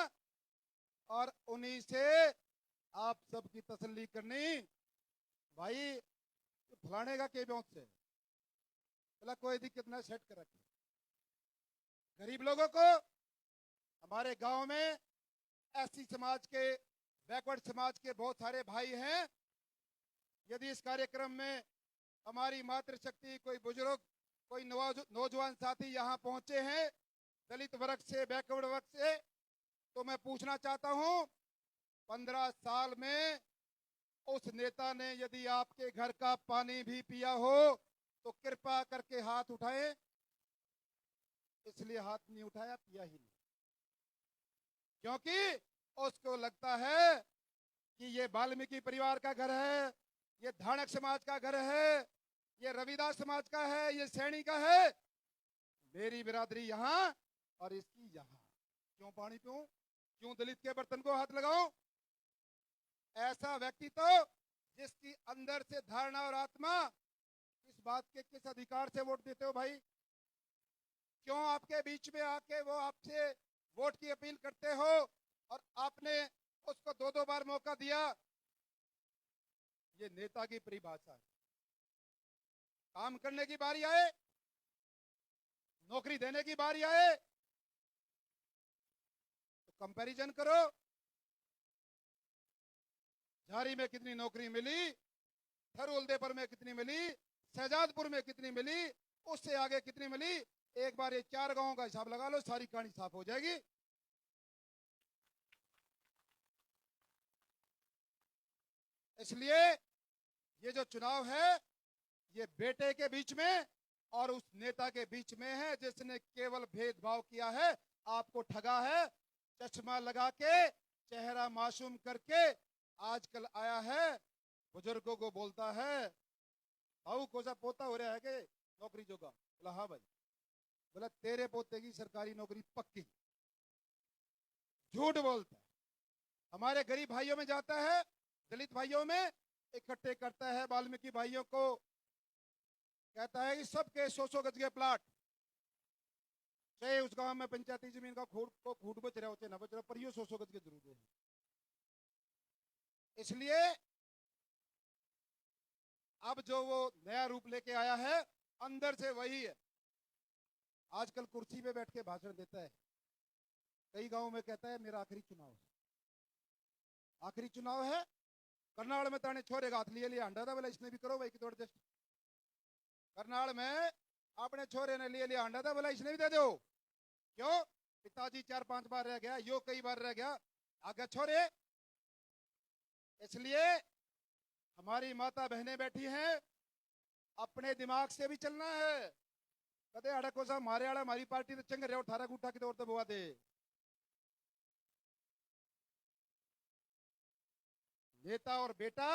और उन्हीं से आप सबकी तसल्ली करनी। भाई फलाने का के मौत से बोला कोई दिक्कत ना, सेट कर रखे। गरीब लोगों को, हमारे गांव में एससी समाज के, बैकवर्ड समाज के बहुत सारे भाई हैं। यदि इस कार्यक्रम में हमारी मातृशक्ति, कोई बुजुर्ग, कोई नौजवान साथी यहाँ पहुंचे हैं दलित वर्ग से, बैकवर्ड वर्ग से, तो मैं पूछना चाहता हूं, 15 साल में उस नेता ने यदि आपके घर का पानी भी पिया हो तो कृपा करके हाथ उठाएं। इसलिए हाथ नहीं उठाया, पिया ही नहीं, क्योंकि उसको लगता है कि ये वाल्मीकि परिवार का घर है, ये धानक समाज का घर है, ये रविदास समाज का है, ये सैनी का है, मेरी बिरादरी यहां और इसकी यहां। क्यों पानी पीऊं, क्यों दलित के बर्तन को हाथ लगाऊं? ऐसा व्यक्ति तो जिसकी अंदर से धारणा और आत्मा, इस बात के किस अधिकार से वोट देते हो भाई? क्यों आपके बीच में आके वो आपसे वोट की अपील करते हो और आपने उसको 2-2 बार मौका दिया? ये नेता की परिभाषा है। काम करने की बारी आए, नौकरी देने की बारी आए तो कंपैरिजन करो। झारी में कितनी नौकरी मिली, थरुलदेपुर में कितनी मिली, शहजादपुर में कितनी मिली, उससे आगे कितनी मिली? एक बार ये 4 गांवों का हिसाब लगा लो, सारी कहानी साफ हो जाएगी। इसलिए ये जो चुनाव है ये बेटे के बीच में और उस नेता के बीच में है जिसने केवल भेदभाव किया है, आपको ठगा है, चश्मा लगा के, चेहरा मासूम करके आजकल आया है, बुजुर्गों को बोलता है, भाऊ को सा पोता हो रहा है कि नौकरी जोगा? बोला हाँ भाई। बोला तेरे पोते की सरकारी नौकरी पक्की। झूठ बोलता है। हमारे गरीब भाइयों में जाता है, दलित भाइयों में इकट्ठे करता है, वाल्मीकि भाइयों को कहता है कि सबके 100-100 गज के प्लाट, चाहे उस गांव में पंचायती जमीन का खूट बच रहा हो चाहे ना बच रहा, पर ये 100-100 गज के जरूर है। इसलिए अब जो वो नया रूप लेके आया है, अंदर से वही है। आजकल कुर्सी पे बैठ के भाषण देता है, कई गांवों में कहता है मेरा आखिरी चुनाव है, आखिरी चुनाव है। करनाल में ताने छोरे हाथ लिए हांडा था, बोला इसने भी करो भाई की तोड़ जस्ट। करनाल में अपने छोरे ने लिए हांडा था, बोला इसने भी दे दो। क्यों? पिताजी 4-5 बार रह गया, यो कई बार रह गया, आगे छोरे। इसलिए हमारी माता बहनें बैठी हैं, अपने दिमाग से भी चलना है। कदे अड़को सा मारे आड़ा हमारी पार्टी तो चंग रहे हो, 18 गुठा की तौर तो बुआ दे। नेता और बेटा,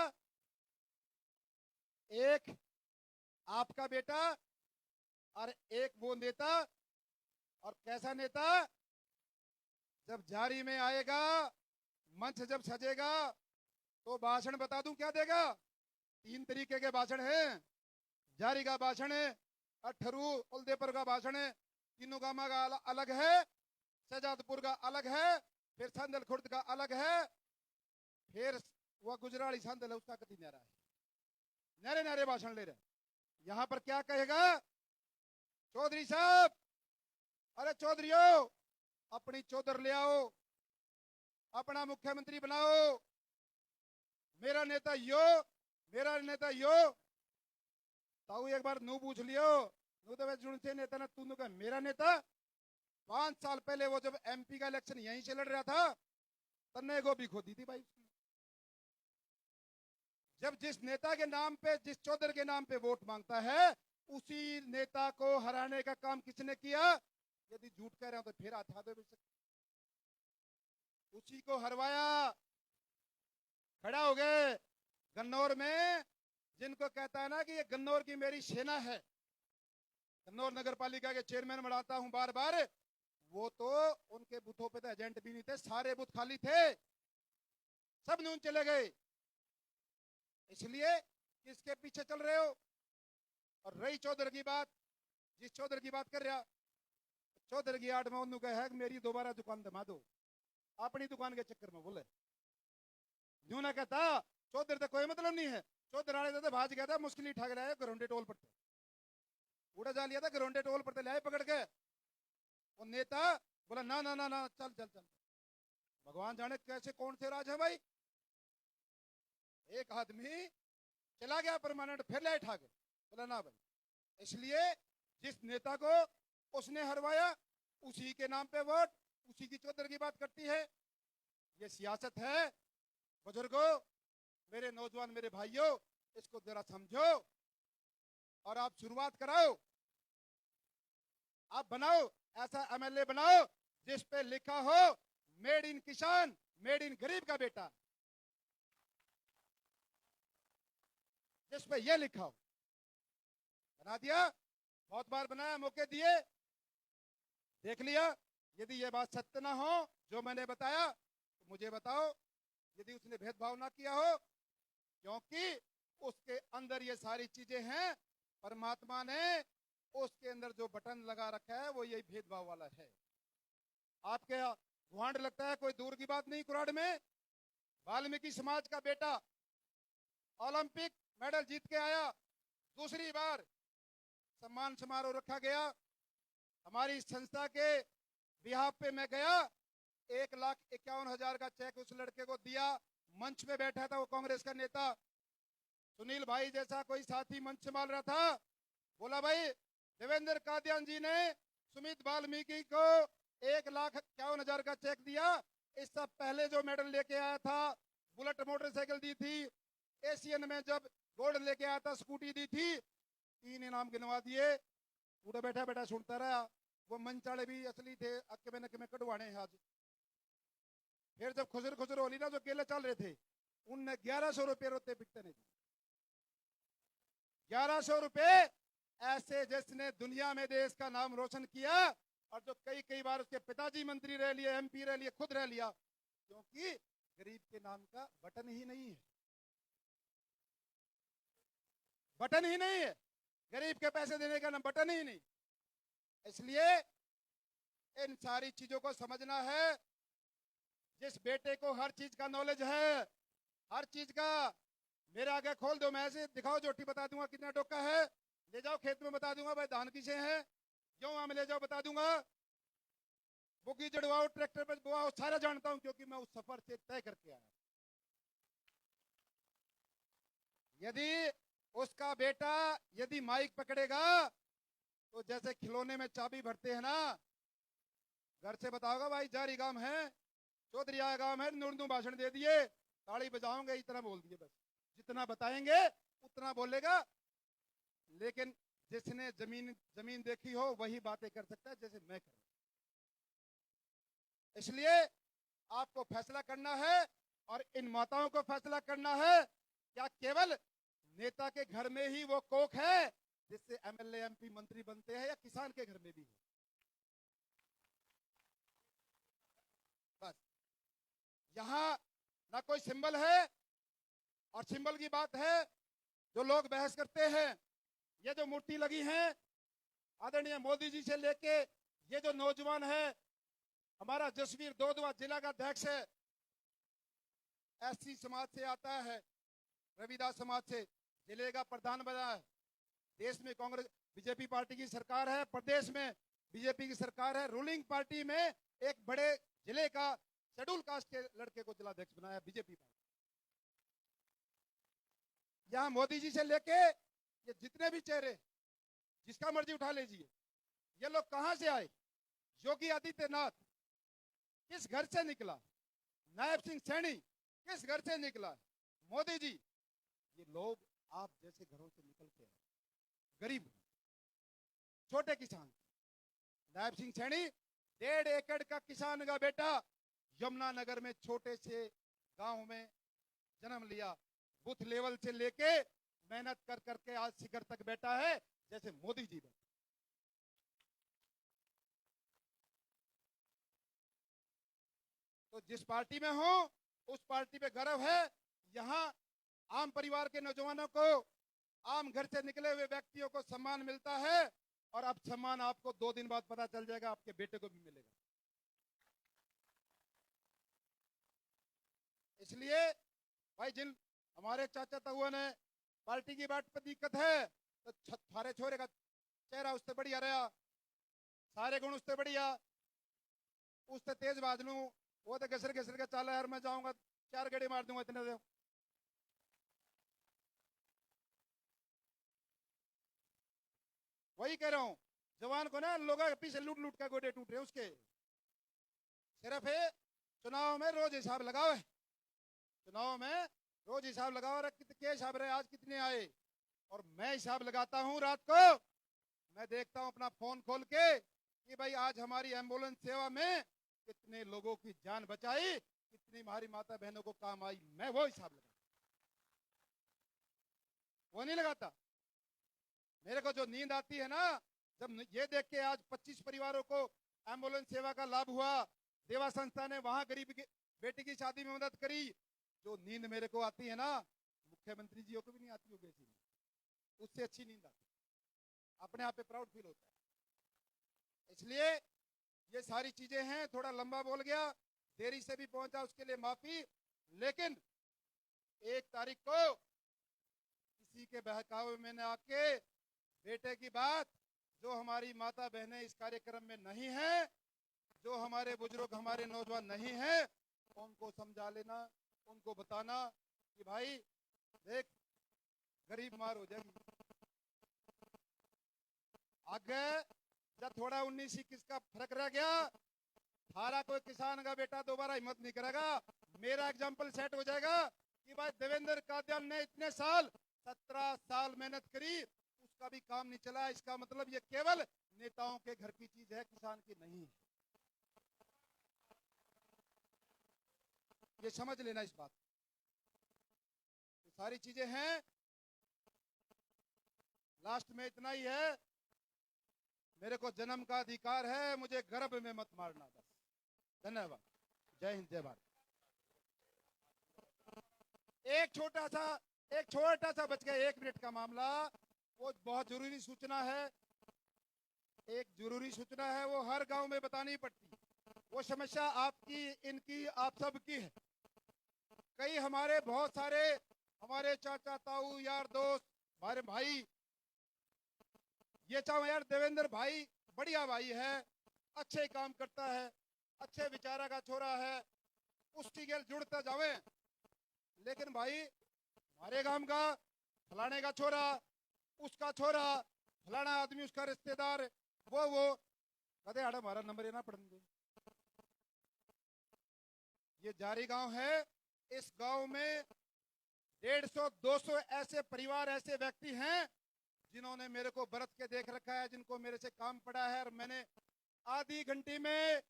एक आपका बेटा और एक वो नेता। और कैसा नेता? जब जारी में आएगा, मंच जब सजेगा तो भाषण बता दूं क्या देगा? 3 तरीके के भाषण हैं। जारी का भाषण है, अठरू उलदेपुर का भाषण है, तीनों गामा का अलग है, शहजादपुर का अलग है, फिर संदल खुर्द का अलग है, फिर वह गुजराली संदल है उसका कति न्यारा है। नारे नारे भाषण ले रहे। यहां पर क्या कहेगा? चौधरी साहब, अरे चौधरीओ, अपनी चौधर ले आओ, अपना मुख्यमंत्री बनाओ, मेरा नेता यो, मेरा नेता यो। ताऊ एक बार नू पूछ लियो, नू तो जुड़ से नेता ना, तू का मेरा नेता। 5 साल पहले वो जब एमपी का इलेक्शन यहीं से लड़ रहा था, तन्ने गोभी खोदी थी भाई उसने। जब जिस नेता के नाम पे, जिस चौधर के नाम पे वोट मांगता है, उसी नेता को हराने का काम किसने किया? यदि झूठ कह रहे हो तो फिर आता दो, उसी को हरवाया। खड़ा हो गए गन्नौर में, जिनको कहता है ना कि ये गन्नौर की मेरी सेना है, गन्नौर नगर पालिका के चेयरमैन बनाता हूं बार बार, वो तो उनके बूथों पे तो एजेंट भी नहीं थे, सारे बूथ खाली थे, सब नून चले गए। इसलिए किसके पीछे चल रहे हो? और रही चौधर की बात, जिस चौधर की बात कर रहा, चौधर की आड़ में उन्होंने कहा है कि मेरी दोबारा दुकान दमा दो, अपनी दुकान के चक्कर में बोले। यूं ना कहता चौधर तो कोई मतलब नहीं है, चौधर आने तो भाज गया था, मुश्किल ठग रहा है घरोंडे टोल पर, उड़ा जा लिया था घरोंडे टोल पर, लाए पकड़ के। वो नेता बोला ना ना ना ना, चल चल चल। भगवान जाने कैसे कौन से राज है भाई। एक आदमी चला गया परमानेंट, फिर लाए ठा के, बोला ना भाई। इसलिए जिस नेता को उसने हरवाया, उसी के नाम पे वोट, उसी की चौधर की बात करती है। ये सियासत है बुजुर्गों, मेरे नौजवान, मेरे भाइयों, इसको जरा समझो और आप शुरुआत कराओ। आप बनाओ ऐसा एमएलए बनाओ जिस पे लिखा हो मेड इन किसान, मेड इन गरीब का बेटा, जिस पे ये लिखा हो। बना दिया, बहुत बार बनाया, मौके दिए, देख लिया। यदि ये बात सत्य ना हो जो मैंने बताया तो मुझे बताओ, यदि उसने भेदभाव ना किया हो, क्योंकि उसके अंदर ये सारी चीजें हैं। परमात्मा ने उसके अंदर जो बटन लगा रखा है वो यही भेदभाव वाला है। आपके गुहांड लगता है कोई दूर की बात नहीं। कुराड़ में वाल्मीकि समाज का बेटा ओलंपिक मेडल जीत के आया, दूसरी बार सम्मान समारोह रखा गया। हमारी संस्था के बिहाफ पे मैं गया, 1,51,000 का चेक उस लड़के को दिया। मंच पे बैठा था वो कांग्रेस का नेता सुनील भाई जैसा कोई साथी मंच संभाल रहा था। बोला भाई देवेंद्र कादियान जी ने सुमित वाल्मीकि को 1,51,000 का चेक दिया। इससे पहले जो मेडल लेके आया था बुलेट मोटरसाइकिल दी थी, एशियन में जब गोल्ड लेके आया था स्कूटी दी थी, 3 इनाम गिनवा दिए। पूरा बैठा बैठा सुनता रहा। वो मंच वाले भी असली थे, अक्के में नक्के में कटवाने हैं आज। फिर जब खुजर खुजर होली ना, जो केले चल रहे थे, उनने 1100 रुपये रोते पिटते नहीं दिए। 1100 रुपए ऐसे जिसने दुनिया में देश का नाम रोशन किया, और जो कई कई बार उसके पिताजी मंत्री रह लिए, एमपी रह लिए, खुद रह लिया, क्योंकि गरीब के नाम का बटन ही नहीं है। बटन ही नहीं है, गरीब के पैसे देने का नाम बटन ही नहीं। इसलिए इन सारी चीजों को समझना है। जिस बेटे को हर चीज का नॉलेज है, हर चीज का, मेरे आगे खोल दो, मैं ऐसे दिखाओ जोटी बता दूंगा कितना डोका है, ले जाओ खेत में बता दूंगा भाई धान किसे है, क्यों आम ले जाओ बता दूंगा, बुगी जड़वाओ, ट्रैक्टर पे बुआओ, सारा जानता हूं, क्योंकि मैं उस सफर से तय करके आया। यदि उसका बेटा यदि माइक पकड़ेगा तो जैसे खिलौने में चाबी भरते हैं ना, घर से बताओगा भाई जारी गांव है, चौधरी गांव है, नुरनू भाषण दे दिए, ताली बजाओगे, इतना बोल दिए बस। जितना बताएंगे उतना बोलेगा। लेकिन जिसने जमीन देखी हो वही बातें कर सकता है जैसे मैं कर रहा हूं। इसलिए आपको फैसला करना है, और इन माताओं को फैसला करना है। क्या केवल नेता के घर में ही वो कोख है जिससे एमएलए एमपी मंत्री बनते हैं, या किसान के घर में भी है? बस यहां ना कोई सिंबल है। और सिंबल की बात है जो लोग बहस करते हैं, ये जो मुट्ठी लगी है आदरणीय मोदी जी से लेके, ये जो नौजवान है, हमारा जसवीर दोदवा जिला का अध्यक्ष है, एससी समाज से आता है, रविदास समाज से, जिले का प्रधान बना है। देश में कांग्रेस बीजेपी पार्टी की सरकार है, प्रदेश में बीजेपी की सरकार है, रूलिंग पार्टी में एक बड़े जिले का शेड्यूल कास्ट के लड़के को जिलाध्यक्ष बनाया बीजेपी पार्टी। यहां मोदी जी से लेके ये जितने भी चेहरे, जिसका मर्जी उठा लीजिए, ये लोग कहां से आए? योगी आदित्यनाथ किस घर से निकला? नायब सिंह सैनी किस घर से निकला? मोदी जी, ये लोग आप जैसे घरों से निकल के आए, गरीब, छोटे किसान। नायब सिंह सैनी 1.5 एकड़ का किसान का बेटा, यमुनानगर में छोटे से गांव में जन्म लिया, बूथ लेवल से लेके मेहनत कर करके आज शिखर तक बैठा है जैसे मोदी जी बैठे। तो जिस पार्टी में हो उस पार्टी पे गर्व है। यहां आम परिवार के नौजवानों को, आम घर से निकले हुए व्यक्तियों को सम्मान मिलता है, और अब सम्मान आपको 2 दिन बाद पता चल जाएगा, आपके बेटे को भी मिलेगा। इसलिए भाई जिन हमारे चाचा ताऊआ ने पार्टी की बात पर दिक्कत है, तो थारे छोरे का चेहरा उससे बढ़िया रहा, सारे गुण उससे बढ़िया, उससे तेज बाज लू, वो तो घसर घसर के चाला यार, मैं जाऊंगा 4 गेड़ी मार दूंगा इतने दे। वही कह रहा हूं, जवान को ना लोग पीछे लूट लूट के गोडे टूट रहे उसके। सिर्फ चुनाव में रोज हिसाब लगाओ है, चुनाव में रोज हिसाब लगाओ रहे कितने हिसाब रहे, आज कितने आए। और मैं हिसाब लगाता हूं रात को, मैं देखता हूं अपना फोन खोल के कि भाई आज हमारी एम्बुलेंस सेवा में कितने लोगों की जान बचाई, कितनी हमारी माता बहनों को काम आई, मैं वो हिसाब लगाता, वो नहीं लगाता। मेरे को जो नींद आती है ना, जब ये देख के आज 25 परिवारों को एम्बुलेंस सेवा का लाभ हुआ, देवा संस्था ने वहां गरीब की बेटी की शादी में मदद करी, जो नींद मेरे को आती है ना, मुख्यमंत्री जी को भी नहीं आती होगी ऐसी नींद, उससे अच्छी नींद आती है, अपने आप पे प्राउड फील होता है। इसलिए ये सारी चीजें हैं, थोड़ा लंबा बोल गया, देरी से भी पहुंचा उसके लिए माफी। लेकिन 1 तारीख को किसी के बहकावे में न आके बेटे की बात, जो हमारी माता बहनें इस कार्यक्रम में नहीं है, जो हमारे बुजुर्ग हमारे नौजवान नहीं है, उनको समझा लेना, उनको बताना कि भाई देख गरीब मार हो जाएगी। आगे जब थोड़ा 19-21 का फर्क रह गया, थारा कोई किसान का बेटा दोबारा हिम्मत नहीं करेगा, मेरा एग्जाम्पल सेट हो जाएगा कि भाई देवेंद्र कादियान ने इतने साल 17 साल मेहनत करी, उसका भी काम नहीं चला। इसका मतलब ये केवल नेताओं के घर की चीज है, किसान की नहीं है। ये समझ लेना इस बात, ये सारी चीजें हैं। लास्ट में इतना ही है, मेरे को जन्म का अधिकार है, मुझे गर्भ में मत मारना, बस। धन्यवाद। जय हिंद, जय भारत। एक छोटा सा बच गया 1 मिनट का मामला, वो बहुत जरूरी सूचना है, एक जरूरी सूचना है, वो हर गांव में बतानी पड़ती। वो समस्या आपकी, इनकी, आप सबकी है। कई हमारे बहुत सारे हमारे चाचा ताऊ यार दोस्त हमारे भाई, ये चाहो यार देवेंद्र भाई बढ़िया भाई है, अच्छे काम करता है, अच्छे विचारा का छोरा है, उसकी गेल जुड़ता जावे, लेकिन भाई हमारे गांव का फलाने का छोरा, उसका छोरा, फलाना आदमी उसका रिश्तेदार, वो कदे आड़ा हमारा नंबर ना पढ़ने दे। ये जारी गांव है, इस गांव में 150-200 ऐसे परिवार, ऐसे व्यक्ति हैं जिन्होंने मेरे को बरत के देख रखा है, जिनको मेरे से काम पड़ा है, और मैंने आधी घंटे में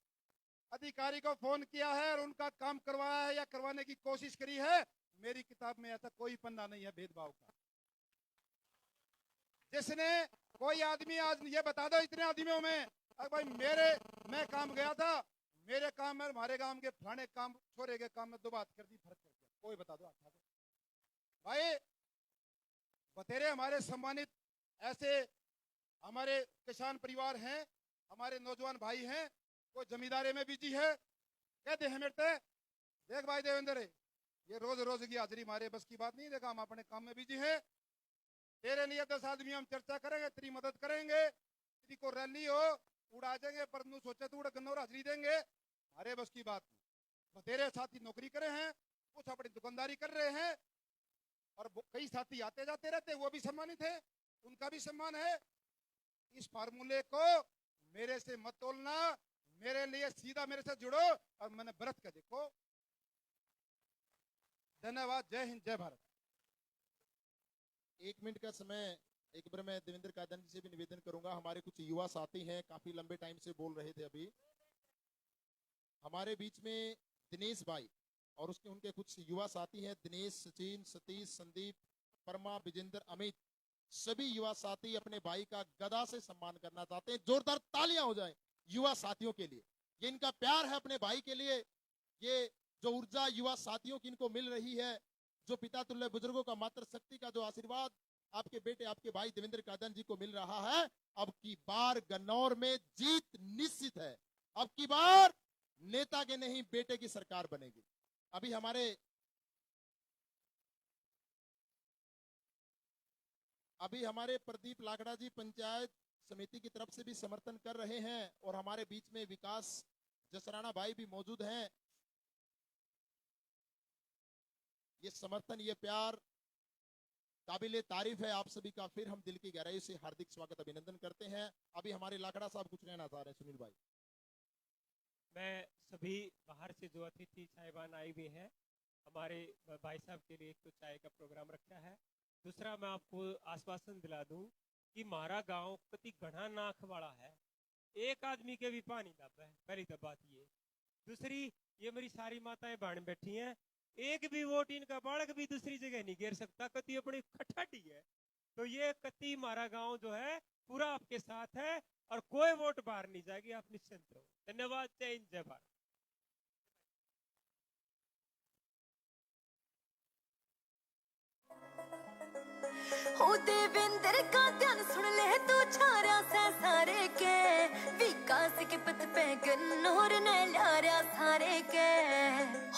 अधिकारी को फोन किया है और उनका काम करवाया है या करवाने की कोशिश करी है। मेरी किताब में ऐसा कोई पन्ना नहीं है भेदभाव का। जिसने कोई आदमी आज ये बता दो इतने आदमियों में, भाई मैं काम गया था, मेरे काम में हमारे काम के फलाने काम छोरे के काम में 2 बात कर दी, फर्क कर दिया, कोई बता दो भाई। बतेरे हमारे सम्मानित ऐसे हमारे किसान परिवार हैं, हमारे नौजवान भाई हैं, कोई जमींदारी में बिजी है, कहते हैं मेरे देख भाई देवेंद्र, ये रोज की हाजिरी हमारे बस की बात नहीं, देखा हम अपने काम में बिजी हैं, तेरे लिए 10 आदमी हम चर्चा करेंगे, तेरी मदद करेंगे, तेरी को रैली हो उड़ा जाएंगे, पर नू सोचे तो उड़ा गन्नौर हाजिरी देंगे, हमारे बस की बात नहीं। बतेरे साथी नौकरी करे हैं, कुछ अपनी दुकानदारी कर रहे हैं, और कई साथी आते जाते रहते, वो भी सम्मानित है, उनका भी सम्मान है। इस फार्मूले को मेरे से मत तोलना, मेरे लिए सीधा मेरे से जुड़ो और मैंने व्रत का देखो। धन्यवाद। जय हिंद, जय भारत। 1 मिनट का समय एक बार मैं देवेंद्र कादियान जी से भी निवेदन करूंगा, हमारे कुछ युवा साथी हैं, काफी लंबे टाइम से बोल रहे थे, अभी हमारे बीच में दिनेश भाई और उनके कुछ युवा साथी हैं, दिनेश, सचिन, सतीश, संदीप, परमा, विजेंद्र, अमित, सभी युवा साथी अपने भाई का गदा से सम्मान करना चाहते हैं। जोरदार तालियां हो जाए युवा साथियों के लिए, ये इनका प्यार है अपने भाई के लिए, ये जो ऊर्जा युवा साथियों की इनको मिल रही है, जो पिता तुल्य बुजुर्गों का मातृ शक्ति का जो आशीर्वाद आपके बेटे, आपके भाई देवेंद्र कादियान जी को मिल रहा है, अब की बार गन्नौर में जीत निश्चित है। अब की बार नेता के नहीं बेटे की सरकार बनेगी। अभी हमारे प्रदीप लाखड़ा जी पंचायत समिति की तरफ से भी समर्थन कर रहे हैं, और हमारे बीच में विकास जसराना भाई भी मौजूद हैं। ये समर्थन, ये प्यार काबिले तारीफ है आप सभी का। फिर हम दिल की गहराई से हार्दिक स्वागत, अभिनंदन करते हैं। अभी हमारे लाखड़ा साहब कुछ कहना चाह रहे हैं, सुनील भाई। मैं सभी बाहर से जो अतिथि साहिबान आए हुए हैं, हमारे भाई साहब के लिए एक तो चाय का प्रोग्राम रखा है। दूसरा मैं आपको आश्वासन दिला दूं कि हमारा गांव कति घना नाख वाला है, एक आदमी के भी पानी दब है। पहली तो बात ये। दूसरी, ये मेरी सारी माताएं बहन बैठी हैं, एक भी वोट इनका बालक भी दूसरी जगह नहीं गिर सकता, कति अपनी खटाटी है। तो ये कति हमारा गांव जो है पूरा आपके साथ है और कोई वोट बाहर नहीं जाएगी, आप निश्चिंत रहो। धन्यवाद। जय हिंद, जय भारत। हो देवेंद्र का ध्यान सुन ले तू छारा से सारे के, विकास के पथ पे गन्नौर ने लारा सारे के।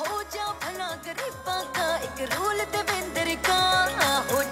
हो जा भला गरीबा का एक रोल देवेंद्र का, हो